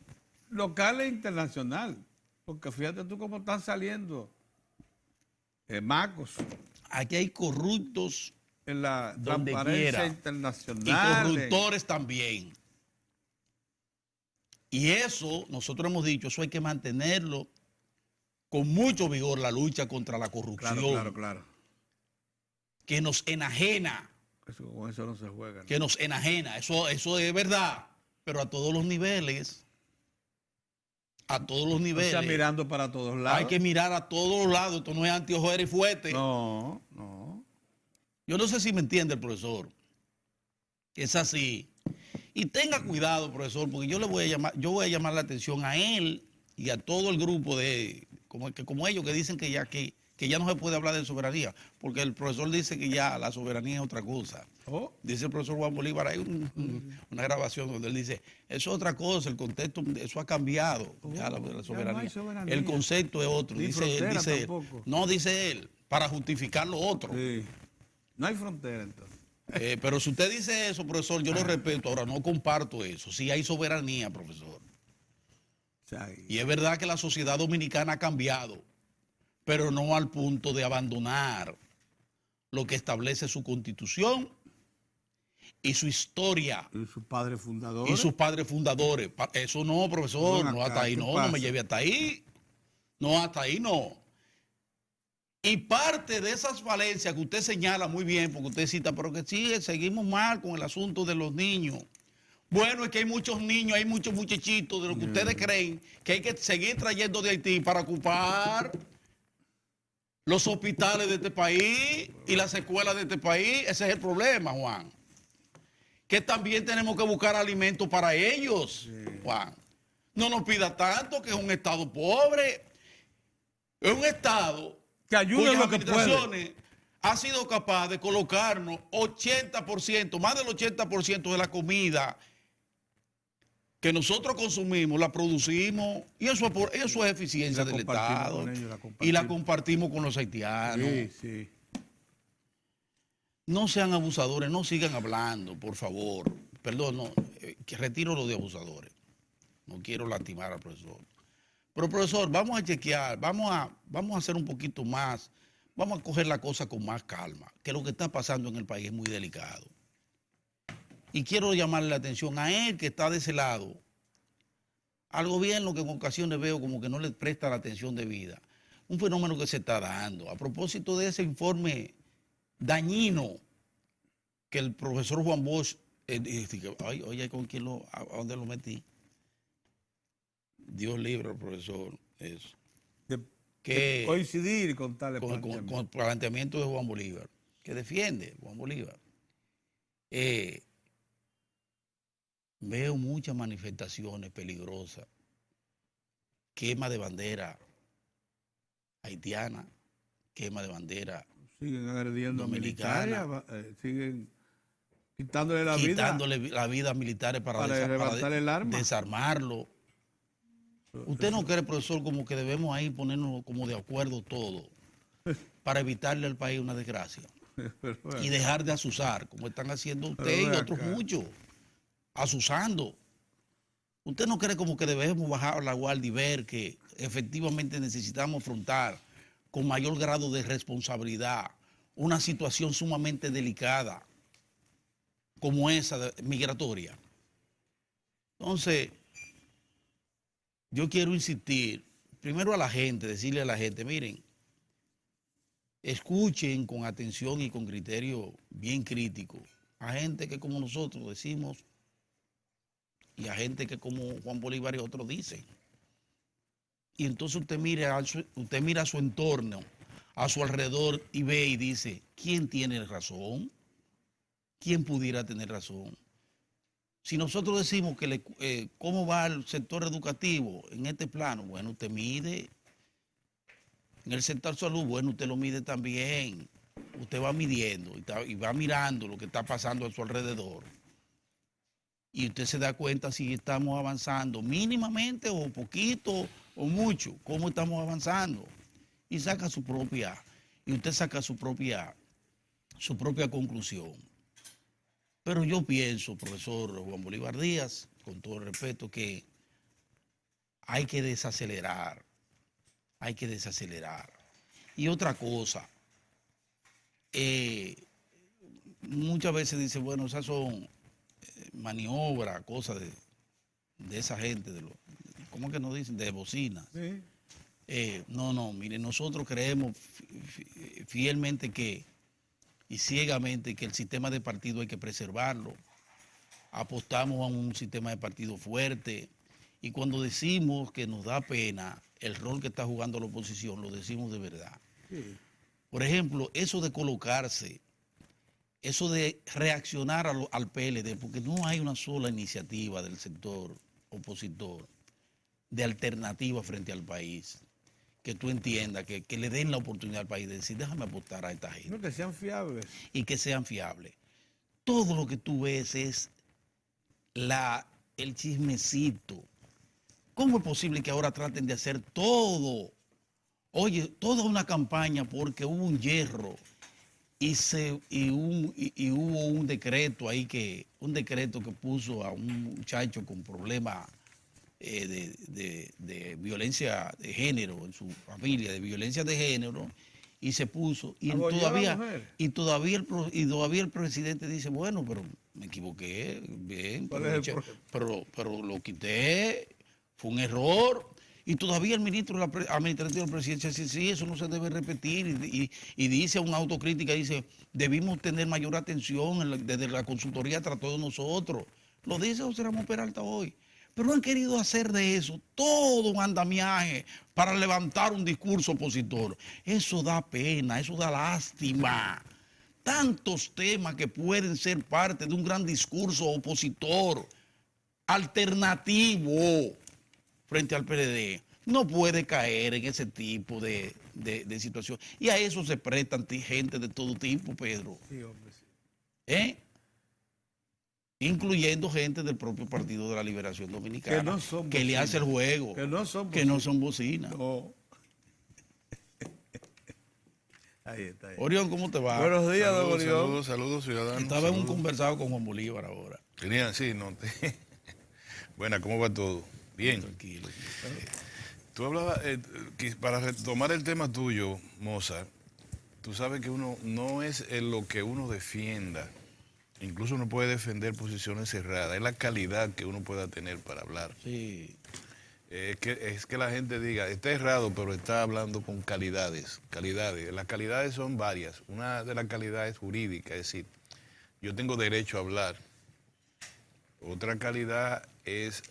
Speaker 1: local e internacional, porque fíjate tú cómo están saliendo macos.
Speaker 2: Aquí hay corruptos
Speaker 1: en la
Speaker 2: donde
Speaker 1: transparencia
Speaker 2: quiera,
Speaker 1: internacional.
Speaker 2: Y corruptores también. Y eso, nosotros hemos dicho, eso hay que mantenerlo con mucho vigor, la lucha contra la corrupción.
Speaker 1: Claro.
Speaker 2: Que nos enajena.
Speaker 1: Con eso no se juega, ¿no?
Speaker 2: Que nos enajena, eso es verdad, pero a todos los niveles. O sea,
Speaker 1: mirando para todos lados.
Speaker 2: Hay que mirar a todos los lados, esto no es antiojera y fuerte.
Speaker 1: No.
Speaker 2: Yo no sé si me entiende el profesor. Es así. Y tenga cuidado, profesor, porque yo voy a llamar la atención a él y a todo el grupo como ellos que dicen que ya no se puede hablar de soberanía, porque el profesor dice que ya la soberanía es otra cosa. Dice el profesor Juan Bolívar, hay una grabación donde él dice, eso es otra cosa, el contexto, eso ha cambiado, ya la soberanía.
Speaker 1: No hay soberanía.
Speaker 2: El concepto es otro, dice él. No, dice él, para justificar lo otro.
Speaker 1: Sí. No hay frontera entonces.
Speaker 2: Pero si usted dice eso, profesor, yo lo respeto. Ahora no comparto eso. Sí hay soberanía, profesor.
Speaker 1: sea,
Speaker 2: Y es verdad que la sociedad dominicana ha cambiado, pero no al punto de abandonar lo que establece su constitución y su historia
Speaker 1: y sus padres
Speaker 2: y
Speaker 1: fundadores.
Speaker 2: sus padres fundadores. Eso no, profesor,
Speaker 1: Ven
Speaker 2: no
Speaker 1: acá,
Speaker 2: hasta ahí,
Speaker 1: ¿qué
Speaker 2: no me
Speaker 1: pasa?
Speaker 2: lleve hasta ahí. No, hasta ahí no. Y parte de esas falencias que usted señala muy bien, porque usted cita, pero que sí, seguimos mal con el asunto de los niños. Bueno, es que hay muchos niños, hay muchos muchachitos de lo que ustedes creen que hay que seguir trayendo de Haití para ocupar los hospitales de este país y las escuelas de este país. Ese es el problema, Juan. Que también tenemos que buscar alimentos para ellos, Juan. No nos pida tanto, que es un estado pobre. Es un estado
Speaker 1: Que ayude
Speaker 2: cuyas
Speaker 1: en lo que puede.
Speaker 2: administraciones ha sido capaz de colocarnos 80%, más del 80% de la comida que nosotros consumimos, la producimos, y eso es eficiencia del Estado.
Speaker 1: Con ellos,
Speaker 2: Y la compartimos con los haitianos.
Speaker 1: Sí, sí.
Speaker 2: No sean abusadores, no sigan hablando, por favor. Perdón, no, que retiro lo de abusadores. No quiero lastimar al profesor. Pero profesor, vamos a chequear, vamos a hacer un poquito más, vamos a coger la cosa con más calma, que lo que está pasando en el país es muy delicado. Y quiero llamarle la atención a él que está de ese lado, al gobierno que en ocasiones veo como que no le presta la atención debida. Un fenómeno que se está dando. A propósito de ese informe dañino que el profesor Juan Bosch, oye, ¿con quién a dónde lo metí? Dios libre al profesor, eso.
Speaker 1: De coincidir con tal
Speaker 2: con el planteamiento de Juan Bolívar, que defiende Juan Bolívar. Veo muchas manifestaciones peligrosas, quema de bandera haitiana, quema de bandera
Speaker 1: siguen agrediendo a
Speaker 2: dominicana,
Speaker 1: militares, siguen quitándole
Speaker 2: la vida a militares para
Speaker 1: levantar el arma.
Speaker 2: desarmarlo. ¿Usted no cree, profesor, como que debemos ahí ponernos como de acuerdo todos para evitarle al país una desgracia?
Speaker 1: Bueno.
Speaker 2: Y dejar de asusar, como están haciendo usted y otros muchos, asusando. ¿Usted no cree como que debemos bajar la guardia y ver que efectivamente necesitamos afrontar con mayor grado de responsabilidad una situación sumamente delicada como esa migratoria? Entonces, yo quiero insistir, primero a la gente, decirle a la gente, miren, escuchen con atención y con criterio bien crítico a gente que como nosotros decimos y a gente que como Juan Bolívar y otros dicen. Y entonces usted mira a su entorno, a su alrededor y ve y dice, ¿quién tiene razón? ¿Quién pudiera tener razón? Si nosotros decimos que cómo va el sector educativo en este plano, bueno, usted mide. En el sector salud, bueno, usted lo mide también. Usted va midiendo y va mirando lo que está pasando a su alrededor. Y usted se da cuenta si estamos avanzando mínimamente o poquito o mucho, cómo estamos avanzando. Y usted saca su propia conclusión. Pero yo pienso, profesor Juan Bolívar Díaz, con todo el respeto, que hay que desacelerar. Y otra cosa, muchas veces dice, bueno, esas son maniobras, cosas de esa gente, ¿cómo que nos dicen? De bocina.
Speaker 1: Sí.
Speaker 2: No, mire, nosotros creemos fielmente y ciegamente que el sistema de partido hay que preservarlo. Apostamos a un sistema de partido fuerte y cuando decimos que nos da pena el rol que está jugando la oposición, lo decimos de verdad.
Speaker 1: Sí.
Speaker 2: Por ejemplo, eso de colocarse, eso de reaccionar al PLD, porque no hay una sola iniciativa del sector opositor de alternativa frente al país, que tú entiendas, que le den la oportunidad al país de decir, déjame apostar a esta gente.
Speaker 1: No, que sean fiables.
Speaker 2: Y que sean fiables. Todo lo que tú ves es el chismecito. ¿Cómo es posible que ahora traten de hacer todo? Oye, toda una campaña porque hubo un hierro y hubo un decreto ahí un decreto que puso a un muchacho con problemas de violencia de género en su familia, de violencia de género, y se puso, y todavía el presidente dice, bueno, pero me equivoqué, bien, pero lo quité, fue un error. Y todavía el ministro administrativo de la presidencia dice, sí, eso no se debe repetir. Y dice una autocrítica, dice, debimos tener mayor atención, desde la consultoría trató de nosotros. Lo dice José Ramón Peralta hoy. Pero han querido hacer de eso todo un andamiaje para levantar un discurso opositor. Eso da pena, eso da lástima. Tantos temas que pueden ser parte de un gran discurso opositor, alternativo, frente al PLD, no puede caer en ese tipo de situación. Y a eso se prestan gente de todo tipo, Pedro.
Speaker 1: Sí, hombre, sí.
Speaker 2: Incluyendo gente del propio Partido de la Liberación Dominicana, que le hace el juego, que no son bocinas.
Speaker 1: No. Ahí está.
Speaker 2: Orión, ¿cómo te va?
Speaker 1: Buenos días, don Orión.
Speaker 3: Saludos, ciudadanos.
Speaker 2: Estaba en un conversado con Juan Bolívar ahora.
Speaker 3: Tenía, sí, no. Buena, ¿cómo va todo? Bien.
Speaker 2: Tranquilo.
Speaker 3: Tú hablabas, para retomar el tema tuyo, Mozart, tú sabes que uno no es lo que uno defienda. Incluso uno puede defender posiciones cerradas. Es la calidad que uno pueda tener para hablar.
Speaker 2: Sí.
Speaker 3: Es que la gente diga, está errado, pero está hablando con calidades. Las calidades son varias. Una de las calidades jurídicas, es decir, yo tengo derecho a hablar. Otra calidad es,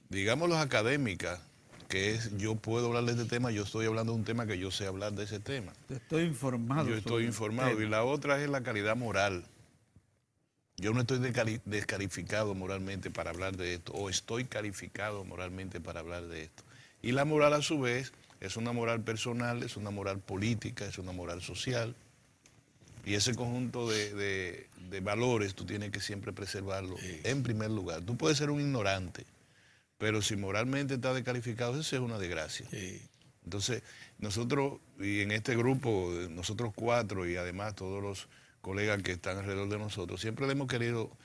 Speaker 3: digámoslo, académica, que es yo puedo hablar de este tema, yo estoy hablando de un tema que yo sé hablar de ese tema.
Speaker 1: Estoy informado.
Speaker 3: Yo estoy informado. Y la otra es la calidad moral. Yo no estoy descalificado moralmente para hablar de esto, o estoy calificado moralmente para hablar de esto. Y la moral, a su vez, es una moral personal, es una moral política, es una moral social. Y ese conjunto de valores tú tienes que siempre preservarlo en primer lugar. Tú puedes ser un ignorante, pero si moralmente estás descalificado, eso es una desgracia.
Speaker 2: Sí.
Speaker 3: Entonces, nosotros, y en este grupo, nosotros cuatro, y además todos los colegas que están alrededor de nosotros, siempre hemos querido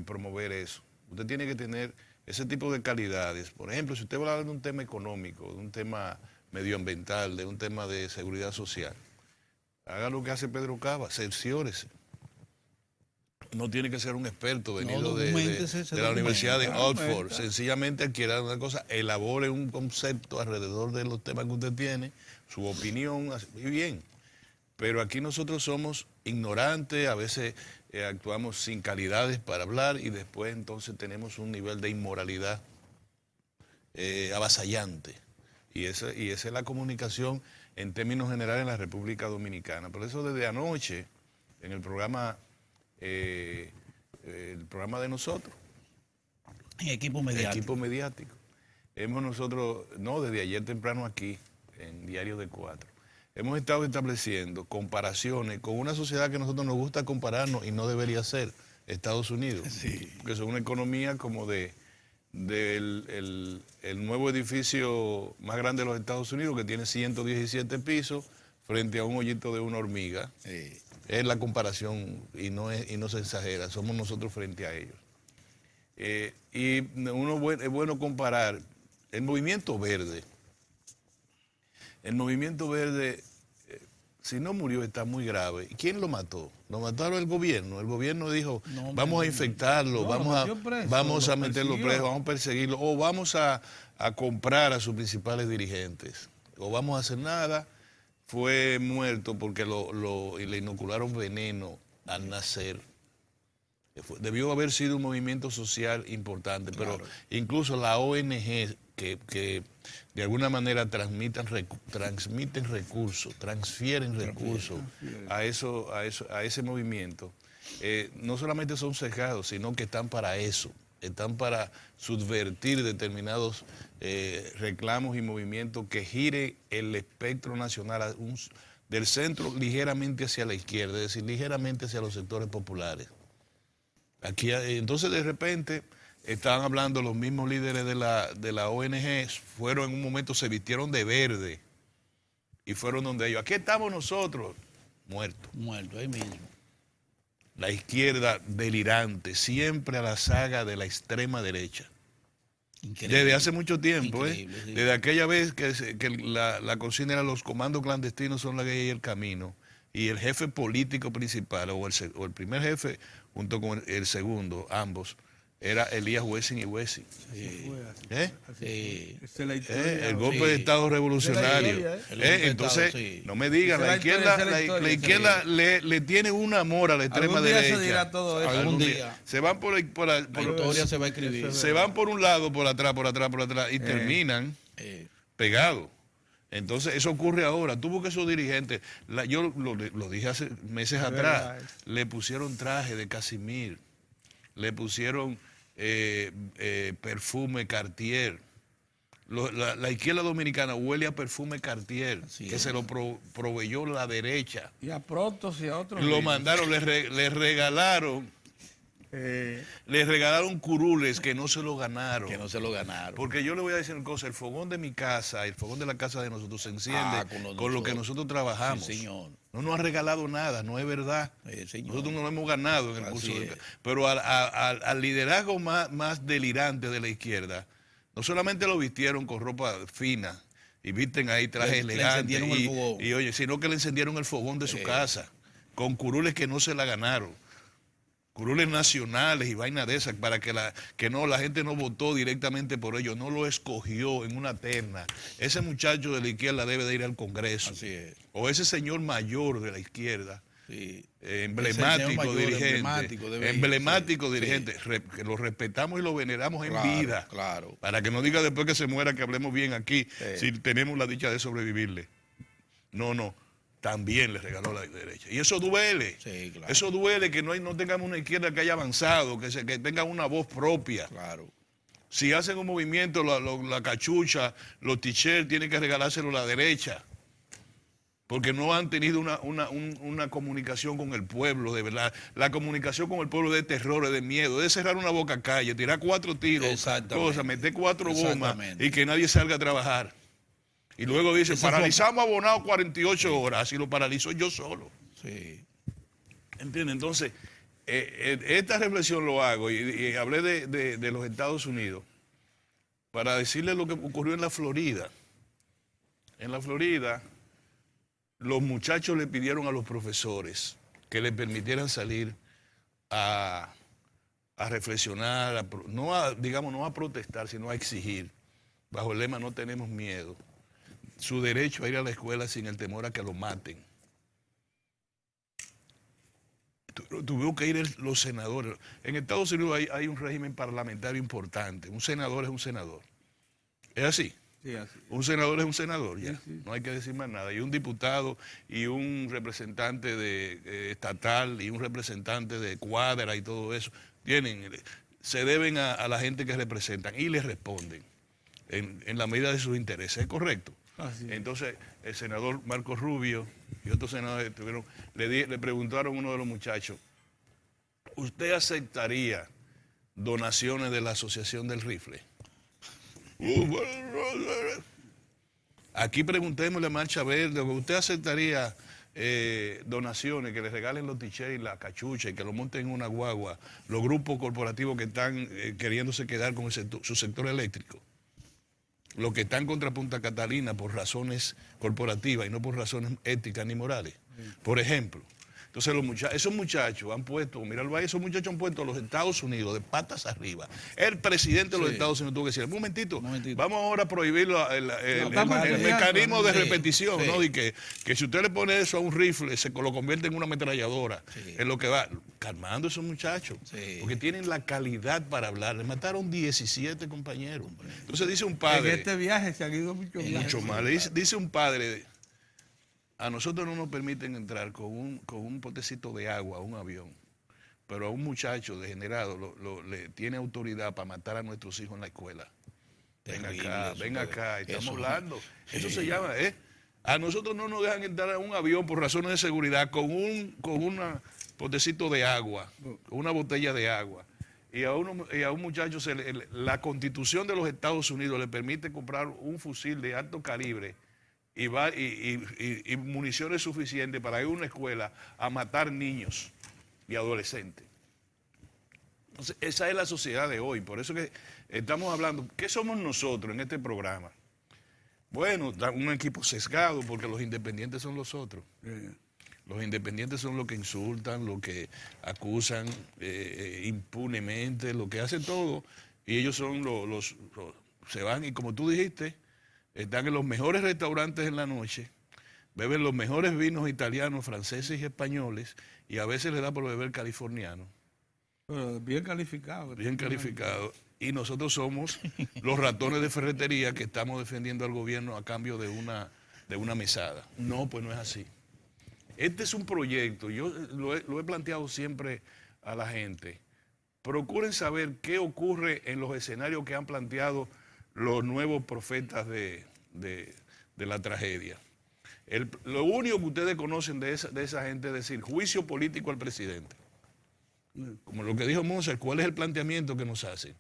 Speaker 3: promover eso. Usted tiene que tener ese tipo de calidades. Por ejemplo, si usted va a hablar de un tema económico, de un tema medioambiental, de un tema de seguridad social, haga lo que hace Pedro Cava, cerciórese. No tiene que ser un experto venido de la Universidad de Oxford. Sencillamente adquiera una cosa, elabore un concepto alrededor de los temas que usted tiene, su opinión, y bien. Pero aquí nosotros somos ignorantes, a veces actuamos sin calidades para hablar y después entonces tenemos un nivel de inmoralidad avasallante. Y esa es la comunicación en términos generales en la República Dominicana. Por eso desde anoche, en el programa de nosotros,
Speaker 2: En equipo mediático.
Speaker 3: Hemos nosotros, desde ayer temprano aquí, en Diario de Cuatro, hemos estado estableciendo comparaciones con una sociedad que a nosotros nos gusta compararnos y no debería ser, Estados Unidos.
Speaker 2: Sí.
Speaker 3: Que es una economía como del nuevo edificio más grande de los Estados Unidos, que tiene 117 pisos, frente a un hoyito de una hormiga.
Speaker 2: Sí.
Speaker 3: Es la comparación y no se exagera, somos nosotros frente a ellos. Y es bueno comparar el movimiento verde. El movimiento verde, si no murió, está muy grave. ¿Y quién lo mató? Lo mataron el gobierno. El gobierno dijo, vamos a infectarlo, vamos a meterlo preso, vamos a perseguirlo, o vamos a comprar a sus principales dirigentes, o vamos a hacer nada. Fue muerto porque le inocularon veneno al nacer. Debió haber sido un movimiento social importante, pero incluso la ONG que de alguna manera transfieren recursos a ese movimiento, no solamente son cegados, sino que están para eso, están para subvertir determinados reclamos y movimientos que gire el espectro nacional del centro ligeramente hacia la izquierda, es decir, ligeramente hacia los sectores populares. Aquí, entonces, de repente, estaban hablando los mismos líderes de la ONG, fueron en un momento, se vistieron de verde y fueron donde ellos. Aquí estamos nosotros, muertos.
Speaker 2: Muertos, ahí mismo.
Speaker 3: La izquierda delirante, siempre a la saga de la extrema derecha.
Speaker 2: Increíble.
Speaker 3: Desde hace mucho tiempo,
Speaker 2: Increíble, sí.
Speaker 3: Desde aquella vez que la consigna era los comandos clandestinos son la guía y el camino. Y el jefe político principal, o el primer jefe, junto con el segundo, ambos, era Elías Wessing y Wessing.
Speaker 2: Sí.
Speaker 3: ¿Eh?
Speaker 1: Esa es la historia.
Speaker 3: El golpe de Estado revolucionario.
Speaker 1: Esa es la historia,
Speaker 2: El golpe de
Speaker 3: Entonces,
Speaker 2: Estado, sí.
Speaker 3: no me digan,
Speaker 1: Esa
Speaker 3: la
Speaker 1: es la historia,
Speaker 3: izquierda,
Speaker 1: esa es la historia,
Speaker 3: la izquierda le tiene un amor a la extrema
Speaker 1: Algún día
Speaker 3: derecha.
Speaker 1: se dirá todo eso.
Speaker 2: Algún día.
Speaker 3: Se van por
Speaker 2: La historia se va a escribir.
Speaker 3: se van por un lado, por atrás, y terminan pegados. Entonces, eso ocurre ahora. Tuvo que esos dirigentes, yo lo dije hace meses atrás,
Speaker 1: verdad.
Speaker 3: le pusieron traje de Casimir, le pusieron perfume Cartier. La izquierda dominicana huele a perfume Cartier,
Speaker 2: Así
Speaker 3: que
Speaker 2: es.
Speaker 3: se lo proveyó la derecha.
Speaker 1: Y a Protos y a otros.
Speaker 3: Lo mandaron, le regalaron curules que no se lo ganaron.
Speaker 2: Que no se lo ganaron.
Speaker 3: Porque yo le voy a decir una cosa, el fogón de mi casa, el fogón de la casa de nosotros se enciende con lo que nosotros trabajamos.
Speaker 2: Sí, señor.
Speaker 3: No nos ha regalado nada, no es verdad.
Speaker 2: Señor.
Speaker 3: Nosotros no lo hemos ganado en el
Speaker 2: Así
Speaker 3: curso.
Speaker 2: es.
Speaker 3: Pero al liderazgo más delirante de la izquierda, no solamente lo vistieron con ropa fina y visten ahí trajes elegantes,
Speaker 2: encendieron el fogón.
Speaker 3: y oye, sino que le encendieron el fogón de su casa, con curules que no se la ganaron. Curules nacionales y vainas de esas, para que la gente no votó directamente por ellos, no lo escogió en una terna. Ese muchacho de la izquierda debe de ir al Congreso.
Speaker 2: Así es.
Speaker 3: O ese señor mayor de la izquierda,
Speaker 2: Sí.
Speaker 3: emblemático
Speaker 2: Ese señor mayor,
Speaker 3: dirigente,
Speaker 2: emblemático debe ir,
Speaker 3: dirigente, que lo respetamos y lo veneramos en
Speaker 2: Claro,
Speaker 3: vida.
Speaker 2: claro.
Speaker 3: Para que no diga después que se muera que hablemos bien aquí,
Speaker 2: Sí.
Speaker 3: si tenemos la dicha de sobrevivirle. No. También le regaló la derecha. Y eso duele.
Speaker 2: Sí, claro.
Speaker 3: Eso duele que no tengamos una izquierda que haya avanzado, que tenga una voz propia.
Speaker 2: Claro.
Speaker 3: Si hacen un movimiento, la cachucha, los t-shirts, tienen que regalárselo a la derecha. Porque no han tenido una comunicación con el pueblo, de verdad. La comunicación con el pueblo es de terror, es de miedo, es de cerrar una boca calle, tirar 4 tiros,
Speaker 2: Exactamente.
Speaker 3: meter 4 gomas
Speaker 2: Exactamente.
Speaker 3: y que nadie salga a trabajar. Y luego dice,
Speaker 2: Esa
Speaker 3: paralizamos abonado 48 horas, y lo paralizó yo solo.
Speaker 2: Sí.
Speaker 3: ¿Entiendes? Entonces, esta reflexión lo hago y hablé de los Estados Unidos para decirles lo que ocurrió en la Florida. En la Florida, los muchachos le pidieron a los profesores que les permitieran salir a reflexionar, no a protestar, sino a exigir, bajo el lema no tenemos miedo, su derecho a ir a la escuela sin el temor a que lo maten. Tuvieron que ir los senadores. En Estados Unidos hay un régimen parlamentario importante. Un senador es un senador. ¿Es así?
Speaker 1: Sí, así.
Speaker 3: Un senador es un senador, ya.
Speaker 1: Sí.
Speaker 3: No hay que decir más nada. Y un diputado y un representante estatal y un representante de cuadra y todo eso, se deben a la gente que representan y les responden en la medida de sus intereses. ¿Es correcto?
Speaker 1: Así es.
Speaker 3: Entonces, el senador Marco Rubio y otros senadores le preguntaron a uno de los muchachos, ¿usted aceptaría donaciones de la Asociación del Rifle? Aquí preguntémosle a Marcha Verde, ¿usted aceptaría donaciones, que le regalen los t-shirts y la cachucha y que lo monten en una guagua los grupos corporativos que están queriéndose quedar con su sector eléctrico? Los que están contra Punta Catalina por razones corporativas y no por razones éticas ni morales. Por ejemplo. Entonces esos muchachos han puesto, mira, esos muchachos han puesto a los Estados Unidos de patas arriba. El presidente de los Estados Unidos tuvo que decir, un momentito, vamos ahora a prohibir el mecanismo de repetición, ¿no? Y que si usted le pone eso a un rifle, se lo convierte en una ametralladora. En lo que va, calmando a esos muchachos. Porque tienen la calidad para hablar. Le mataron 17 compañeros. Entonces dice un padre.
Speaker 1: En este viaje se han ido muchos viajes.
Speaker 3: Mucho más. Dice un padre, a nosotros no nos permiten entrar con un potecito de agua a un avión, pero a un muchacho degenerado le tiene autoridad para matar a nuestros hijos en la escuela. Ven acá, estamos hablando. Eso se llama, a nosotros no nos dejan entrar a un avión por razones de seguridad con un potecito de agua, con una botella de agua. Y a un muchacho, la Constitución de los Estados Unidos le permite comprar un fusil de alto calibre y municiones suficientes para ir a una escuela a matar niños y adolescentes. Entonces, esa es la sociedad de hoy. Por eso que estamos hablando, ¿qué somos nosotros en este programa? Bueno, un equipo sesgado porque los independientes son los otros. Los independientes son los que insultan, los que acusan impunemente, los que hacen todo. Y ellos son se van y como tú dijiste, están en los mejores restaurantes en la noche, beben los mejores vinos italianos, franceses y españoles, y a veces les da por beber californiano.
Speaker 1: Pero bien calificado.
Speaker 3: Bien calificado. Y nosotros somos los ratones de ferretería que estamos defendiendo al gobierno a cambio de una mesada. No, pues no es así. Este es un proyecto, yo lo he planteado siempre a la gente. Procuren saber qué ocurre en los escenarios que han planteado los nuevos profetas de la tragedia. Lo único que ustedes conocen de esa gente es decir, juicio político al presidente. Como lo que dijo Mozart, ¿cuál es el planteamiento que nos hacen?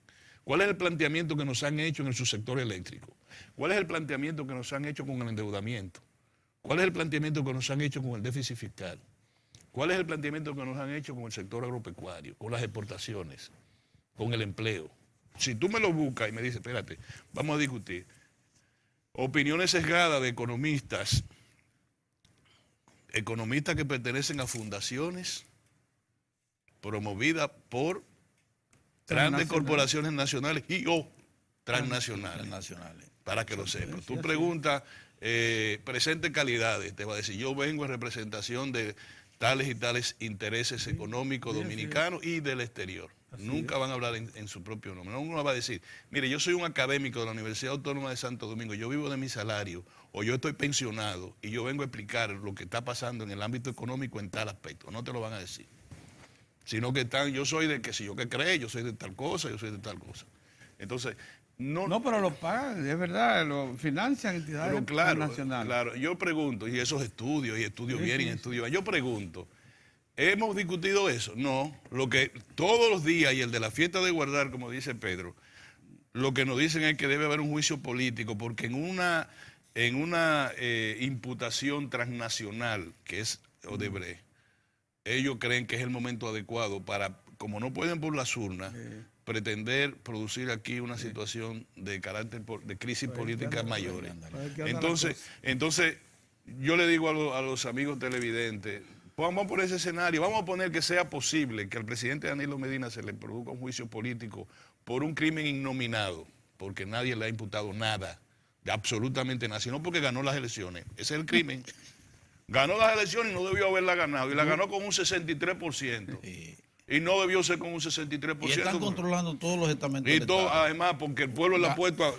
Speaker 3: ¿Cuál es el planteamiento que nos han hecho en el subsector eléctrico? ¿Cuál es el planteamiento que nos han hecho con el endeudamiento? ¿Cuál es el planteamiento que nos han hecho con el déficit fiscal? ¿Cuál es el planteamiento que nos han hecho con el sector agropecuario, con las exportaciones, con el empleo? Si tú me lo buscas y me dices, espérate, vamos a discutir. Opiniones sesgadas de economistas que pertenecen a fundaciones promovidas por grandes corporaciones nacionales y o transnacionales. Para que lo sepas. Tú preguntas, presente calidades, te va a decir, yo vengo en representación de tales y tales intereses económicos dominicanos y del exterior. Nunca van a hablar en su propio nombre. Uno va a decir, mire, yo soy un académico de la Universidad Autónoma de Santo Domingo, yo vivo de mi salario, o yo estoy pensionado, y yo vengo a explicar lo que está pasando en el ámbito económico en tal aspecto. No te lo van a decir. Sino que yo soy de que si yo que cree, yo soy de tal cosa, yo soy de tal cosa. Entonces,
Speaker 1: no, pero lo pagan, es verdad, lo financian entidades internacionales.
Speaker 3: Claro, yo pregunto, y esos estudios, vienen, estudios van. Yo pregunto, ¿hemos discutido eso? No, lo que todos los días, y el de la fiesta de guardar, como dice Pedro, lo que nos dicen es que debe haber un juicio político, porque en una imputación transnacional, que es Odebrecht, ellos creen que es el momento adecuado para, como no pueden por las urnas, pretender producir aquí una situación de carácter de crisis política mayores. Entonces, yo le digo a los amigos televidentes, vamos a poner ese escenario, vamos a poner que sea posible que al presidente Danilo Medina se le produzca un juicio político por un crimen innominado, porque nadie le ha imputado nada, absolutamente nada, sino porque ganó las elecciones. Ese es el crimen. Ganó las elecciones y no debió haberla ganado. Y la ganó con un 63%. Y no debió ser con un 63%.
Speaker 2: Y están controlando todos los estamentos.
Speaker 3: Y todo, además, porque el pueblo le ha puesto a...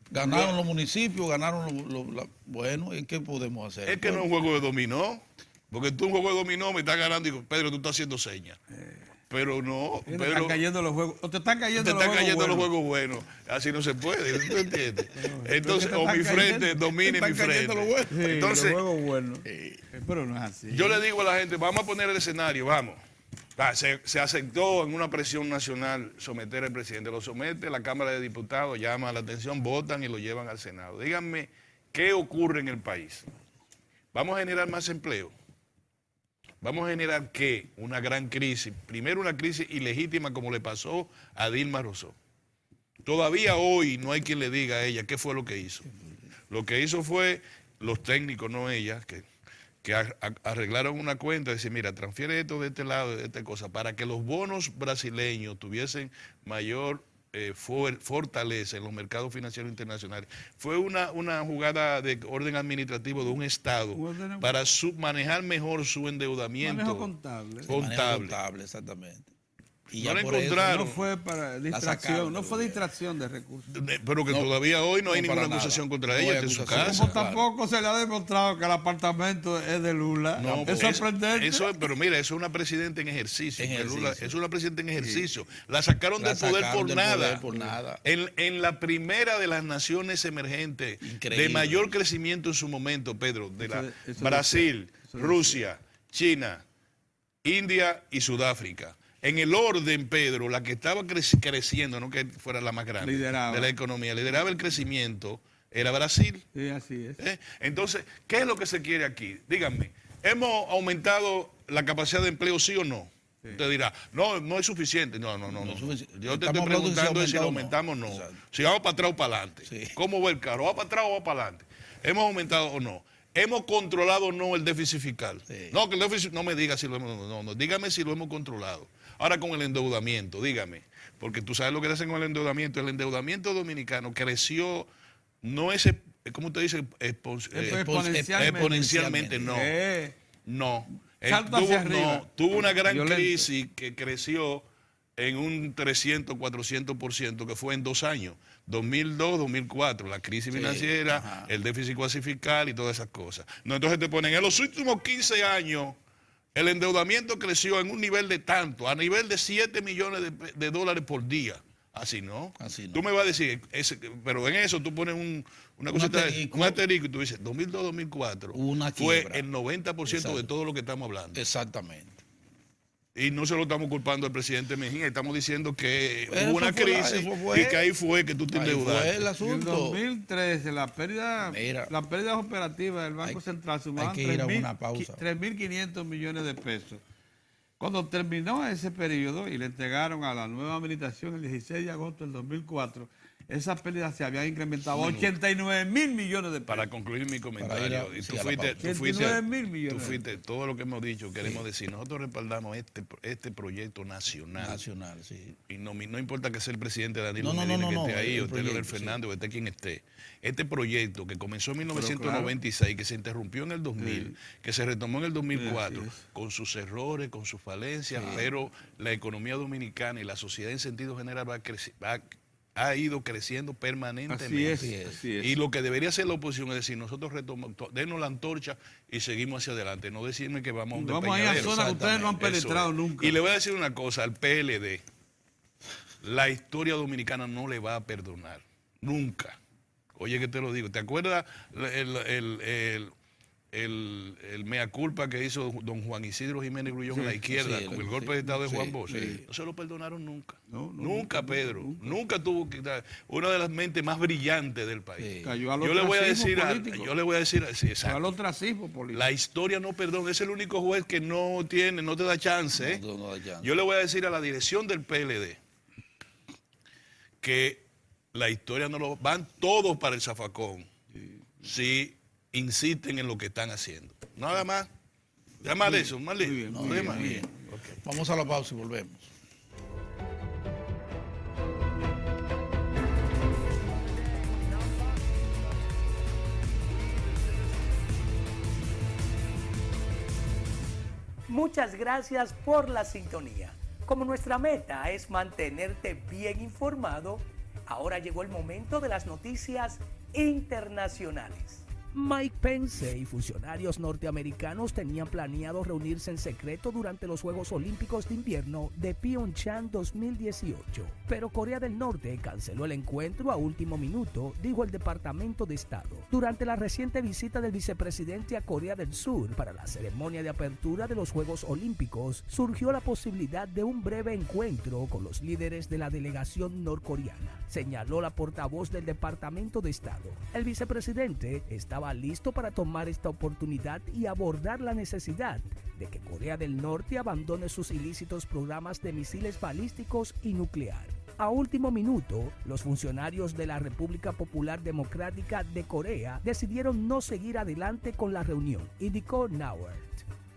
Speaker 2: Ganaron los municipios, ganaron bueno, ¿y qué podemos hacer?
Speaker 3: Es que no es un juego de dominó. Porque tú un juego de dominó me estás ganando y digo, Pedro, tú estás haciendo señas. Pero no,
Speaker 1: Pedro, te están cayendo los juegos. O te están cayendo
Speaker 3: los juegos buenos. Así no se puede, ¿tú entiendes? Entonces, o mi frente domine mi frente. Entonces,
Speaker 1: los juegos buenos. Pero no es así.
Speaker 3: Yo le digo a la gente, vamos a poner el escenario, vamos. Se aceptó en una presión nacional someter al presidente. Lo somete, la Cámara de Diputados llama la atención, votan y lo llevan al Senado. Díganme, ¿qué ocurre en el país? ¿Vamos a generar más empleo? ¿Vamos a generar qué? Una gran crisis. Primero una crisis ilegítima como le pasó a Dilma Rousseff. Todavía hoy no hay quien le diga a ella qué fue lo que hizo. Lo que hizo fue los técnicos, no ella, que arreglaron una cuenta y decir, mira, transfiere esto de este lado, de esta cosa, para que los bonos brasileños tuviesen mayor fortaleza en los mercados financieros internacionales. Fue una jugada de orden administrativo de un Estado para manejar mejor su endeudamiento.
Speaker 1: Manejo contable.
Speaker 2: Contable, exactamente. Y
Speaker 3: no la encontraron.
Speaker 1: No fue para distracción, no fue distracción de recursos.
Speaker 3: Pero que todavía hoy no hay ninguna acusación contra ella, en su casa.
Speaker 1: Como tampoco se le ha demostrado que el apartamento es de Lula.
Speaker 3: No,
Speaker 1: es sorprendente.
Speaker 3: Pero mira, eso es una presidenta en ejercicio. Lula, es una presidenta en ejercicio. La sacaron del poder por nada. En la primera de las naciones emergentes de mayor crecimiento en su momento, Pedro, Brasil, Rusia, China, India y Sudáfrica. En el orden, Pedro, la que estaba creciendo, no que fuera la más grande de la economía, lideraba el crecimiento, era Brasil.
Speaker 1: Sí, así es.
Speaker 3: Entonces, ¿qué es lo que se quiere aquí? Díganme, ¿hemos aumentado la capacidad de empleo, sí o no?
Speaker 1: Sí.
Speaker 3: Usted dirá, no es suficiente. No.
Speaker 2: No es suficiente.
Speaker 3: Yo te
Speaker 2: Estamos
Speaker 3: estoy
Speaker 2: hablando de
Speaker 3: preguntando
Speaker 2: si
Speaker 3: si lo
Speaker 2: aumentado
Speaker 3: aumentamos o no.
Speaker 2: Exacto.
Speaker 3: Si vamos para atrás o para adelante.
Speaker 2: Sí.
Speaker 3: ¿Cómo va el carro? ¿Va para atrás o va para adelante? ¿Hemos aumentado o no? ¿Hemos controlado o no el déficit fiscal?
Speaker 2: Sí.
Speaker 3: No, que el déficit, no me diga si lo hemos, no, dígame si lo hemos controlado. Ahora con el endeudamiento, dígame, porque tú sabes lo que hacen con el endeudamiento dominicano creció, no es, ¿cómo usted dice? Exponencialmente, no. No.
Speaker 1: Salto hacia arriba.
Speaker 3: Tuvo una gran
Speaker 1: Violento.
Speaker 3: crisis que creció en un 300, 400%, que fue en 2 años. 2002, 2004, la crisis financiera,
Speaker 2: ajá.
Speaker 3: el déficit fiscal y todas esas cosas. No, entonces te ponen, en los últimos 15 años, el endeudamiento creció en un nivel de tanto, a nivel de 7 millones de dólares por día. Así no.
Speaker 2: Así no.
Speaker 3: Tú me vas a decir, pero en eso tú pones una cosita, un asterisco y tú dices, 2002, 2004,
Speaker 2: Una
Speaker 3: fue
Speaker 2: quiebra.
Speaker 3: el 90%
Speaker 2: Exacto.
Speaker 3: de todo lo que estamos hablando.
Speaker 2: Exactamente.
Speaker 3: Y no se lo estamos culpando al presidente Mejía, estamos diciendo que
Speaker 2: Eso
Speaker 3: hubo una
Speaker 2: fue
Speaker 3: crisis
Speaker 2: eso fue.
Speaker 3: y que ahí fue que tú te
Speaker 2: Ahí fue
Speaker 3: endeudaste.
Speaker 2: el
Speaker 1: En el
Speaker 2: asunto.
Speaker 1: 2013, las pérdidas operativas del Banco
Speaker 2: Hay-
Speaker 1: Central
Speaker 2: hay
Speaker 1: sumaban
Speaker 2: que ir a una pausa.
Speaker 1: 3.500 millones de pesos. Cuando terminó ese periodo y le entregaron a la nueva administración el 16 de agosto del 2004, esas pérdidas se habían incrementado a 89.000 millones de pesos.
Speaker 3: Para concluir mi
Speaker 2: Para
Speaker 3: comentario,
Speaker 2: ir a-
Speaker 3: y
Speaker 2: sí, a la pausa.
Speaker 1: 89.000 millones.
Speaker 3: tú fuiste, todo lo que hemos dicho, queremos decir, nosotros respaldamos este proyecto nacional.
Speaker 2: Nacional, sí.
Speaker 3: Y no importa que sea el presidente Danilo
Speaker 2: No,
Speaker 3: Medina que esté ahí,
Speaker 2: el
Speaker 3: o esté Leonel
Speaker 2: proyecto,
Speaker 3: Fernández, o esté quien esté. Este proyecto que comenzó en 1996, que se interrumpió en el 2000, que se retomó en el 2004,
Speaker 1: Sí, así es.
Speaker 3: con sus errores, con sus falencias, pero la economía dominicana y la sociedad en sentido general ha ido creciendo permanentemente.
Speaker 1: Así es, así es.
Speaker 3: Y lo que debería hacer la oposición es decir, nosotros retomamos, denos la antorcha y seguimos hacia adelante, no decirme que vamos a un
Speaker 1: Vamos a ir a
Speaker 3: despeñadero.
Speaker 1: zonas que ustedes no han
Speaker 3: Eso
Speaker 1: penetrado
Speaker 3: es.
Speaker 1: nunca.
Speaker 3: Y le voy a decir una cosa, al PLD, la historia dominicana no le va a perdonar, nunca. Oye, que te lo digo, ¿te acuerdas el mea culpa que hizo don Juan Isidro Jiménez Grullón en la izquierda
Speaker 2: sí,
Speaker 3: con el
Speaker 2: sí,
Speaker 3: golpe de Estado de
Speaker 2: sí,
Speaker 3: Juan Bosch?
Speaker 2: sí.
Speaker 3: No se lo perdonaron nunca.
Speaker 1: No,
Speaker 3: nunca, Pedro. Nunca tuvo que dar. Una de las mentes más brillantes del país.
Speaker 2: Sí.
Speaker 1: Cayó al
Speaker 3: Yo le voy a
Speaker 1: ostracismo
Speaker 3: decir,
Speaker 1: político.
Speaker 3: yo le voy a decir, sí,
Speaker 1: Al
Speaker 3: exacto.
Speaker 1: ostracismo político.
Speaker 3: La historia no perdona, es el único juez que no te da chance.
Speaker 2: No da chance.
Speaker 3: Yo le voy a decir a la dirección del PLD que la historia no lo van todos para el zafacón si insisten en lo que están haciendo. Nada más. Ya más de eso, más de
Speaker 1: bien,
Speaker 3: no,
Speaker 1: muy
Speaker 3: de
Speaker 1: bien,
Speaker 3: más.
Speaker 1: muy bien.
Speaker 3: Ok.
Speaker 2: Vamos a la pausa y volvemos.
Speaker 4: Muchas gracias por la sintonía. Como nuestra meta es mantenerte bien informado, ahora llegó el momento de las noticias internacionales. Mike Pence y funcionarios norteamericanos tenían planeado reunirse en secreto durante los Juegos Olímpicos de Invierno de Pyeongchang 2018, pero Corea del Norte canceló el encuentro a último minuto, dijo el Departamento de Estado. Durante la reciente visita del vicepresidente a Corea del Sur para la ceremonia de apertura de los Juegos Olímpicos, surgió la posibilidad de un breve encuentro con los líderes de la delegación norcoreana, señaló la portavoz del Departamento de Estado. El vicepresidente estaba listo para tomar esta oportunidad y abordar la necesidad de que Corea del Norte abandone sus ilícitos programas de misiles balísticos y nuclear. A último minuto, los funcionarios de la República Popular Democrática de Corea decidieron no seguir adelante con la reunión, indicó Nauert.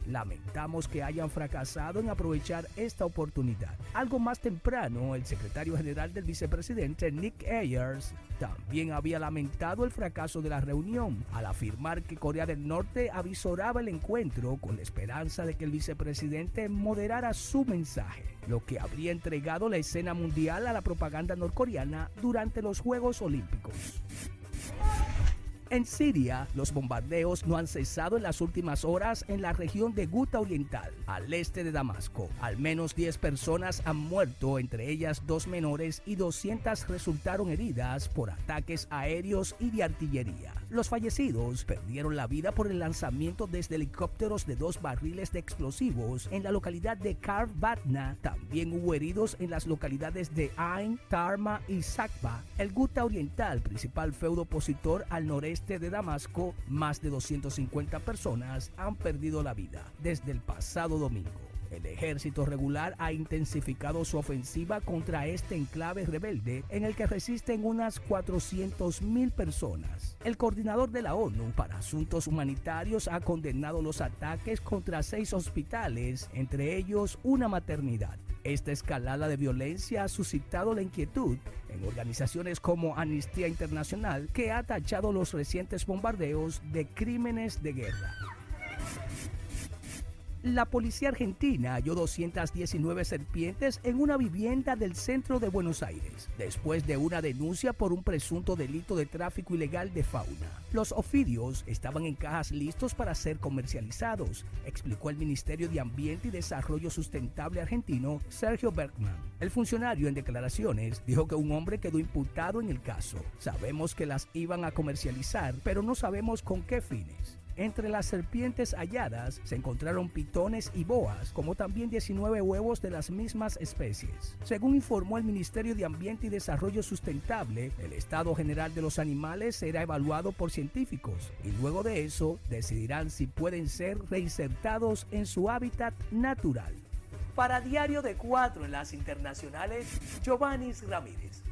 Speaker 4: Lamentamos que hayan fracasado en aprovechar esta oportunidad. Algo más temprano, el secretario general del vicepresidente Nick Ayers también había lamentado el fracaso de la reunión, al afirmar que Corea del Norte avisoraba el encuentro con la esperanza de que el vicepresidente moderara su mensaje, lo que habría entregado la escena mundial a la propaganda norcoreana durante los Juegos Olímpicos. En Siria, los bombardeos no han cesado en las últimas horas en la región de Ghouta Oriental, al este de Damasco. Al menos 10 personas han muerto, entre ellas 2 menores, y 200 resultaron heridas por ataques aéreos y de artillería. Los fallecidos perdieron la vida por el lanzamiento desde helicópteros de 2 barriles de explosivos en la localidad de Kar Batna. También hubo heridos en las localidades de Ain, Tarma y Sakba. El Ghouta Oriental, principal feudo opositor al noreste de Damasco, más de 250 personas han perdido la vida desde el pasado domingo. El ejército regular ha intensificado su ofensiva contra este enclave rebelde en el que resisten unas 400.000 personas. El coordinador de la ONU para Asuntos Humanitarios ha condenado los ataques contra 6 hospitales, entre ellos una maternidad. Esta escalada de violencia ha suscitado la inquietud en organizaciones como Amnistía Internacional, que ha tachado los recientes bombardeos de crímenes de guerra. La policía argentina halló 219 serpientes en una vivienda del centro de Buenos Aires, después de una denuncia por un presunto delito de tráfico ilegal de fauna. Los ofidios estaban en cajas listos para ser comercializados, explicó el Ministerio de Ambiente y Desarrollo Sustentable argentino, Sergio Bergman. El funcionario en declaraciones dijo que un hombre quedó imputado en el caso. Sabemos que las iban a comercializar, pero no sabemos con qué fines. Entre las serpientes halladas se encontraron pitones y boas, como también 19 huevos de las mismas especies. Según informó el Ministerio de Ambiente y Desarrollo Sustentable, el estado general de los animales será evaluado por científicos y luego de eso decidirán si pueden ser reinsertados en su hábitat natural. Para Diario de 4 en las internacionales, Giovanni Ramírez.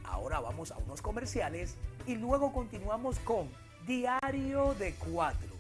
Speaker 4: Ahora vamos a unos comerciales y luego continuamos con Diario de 4.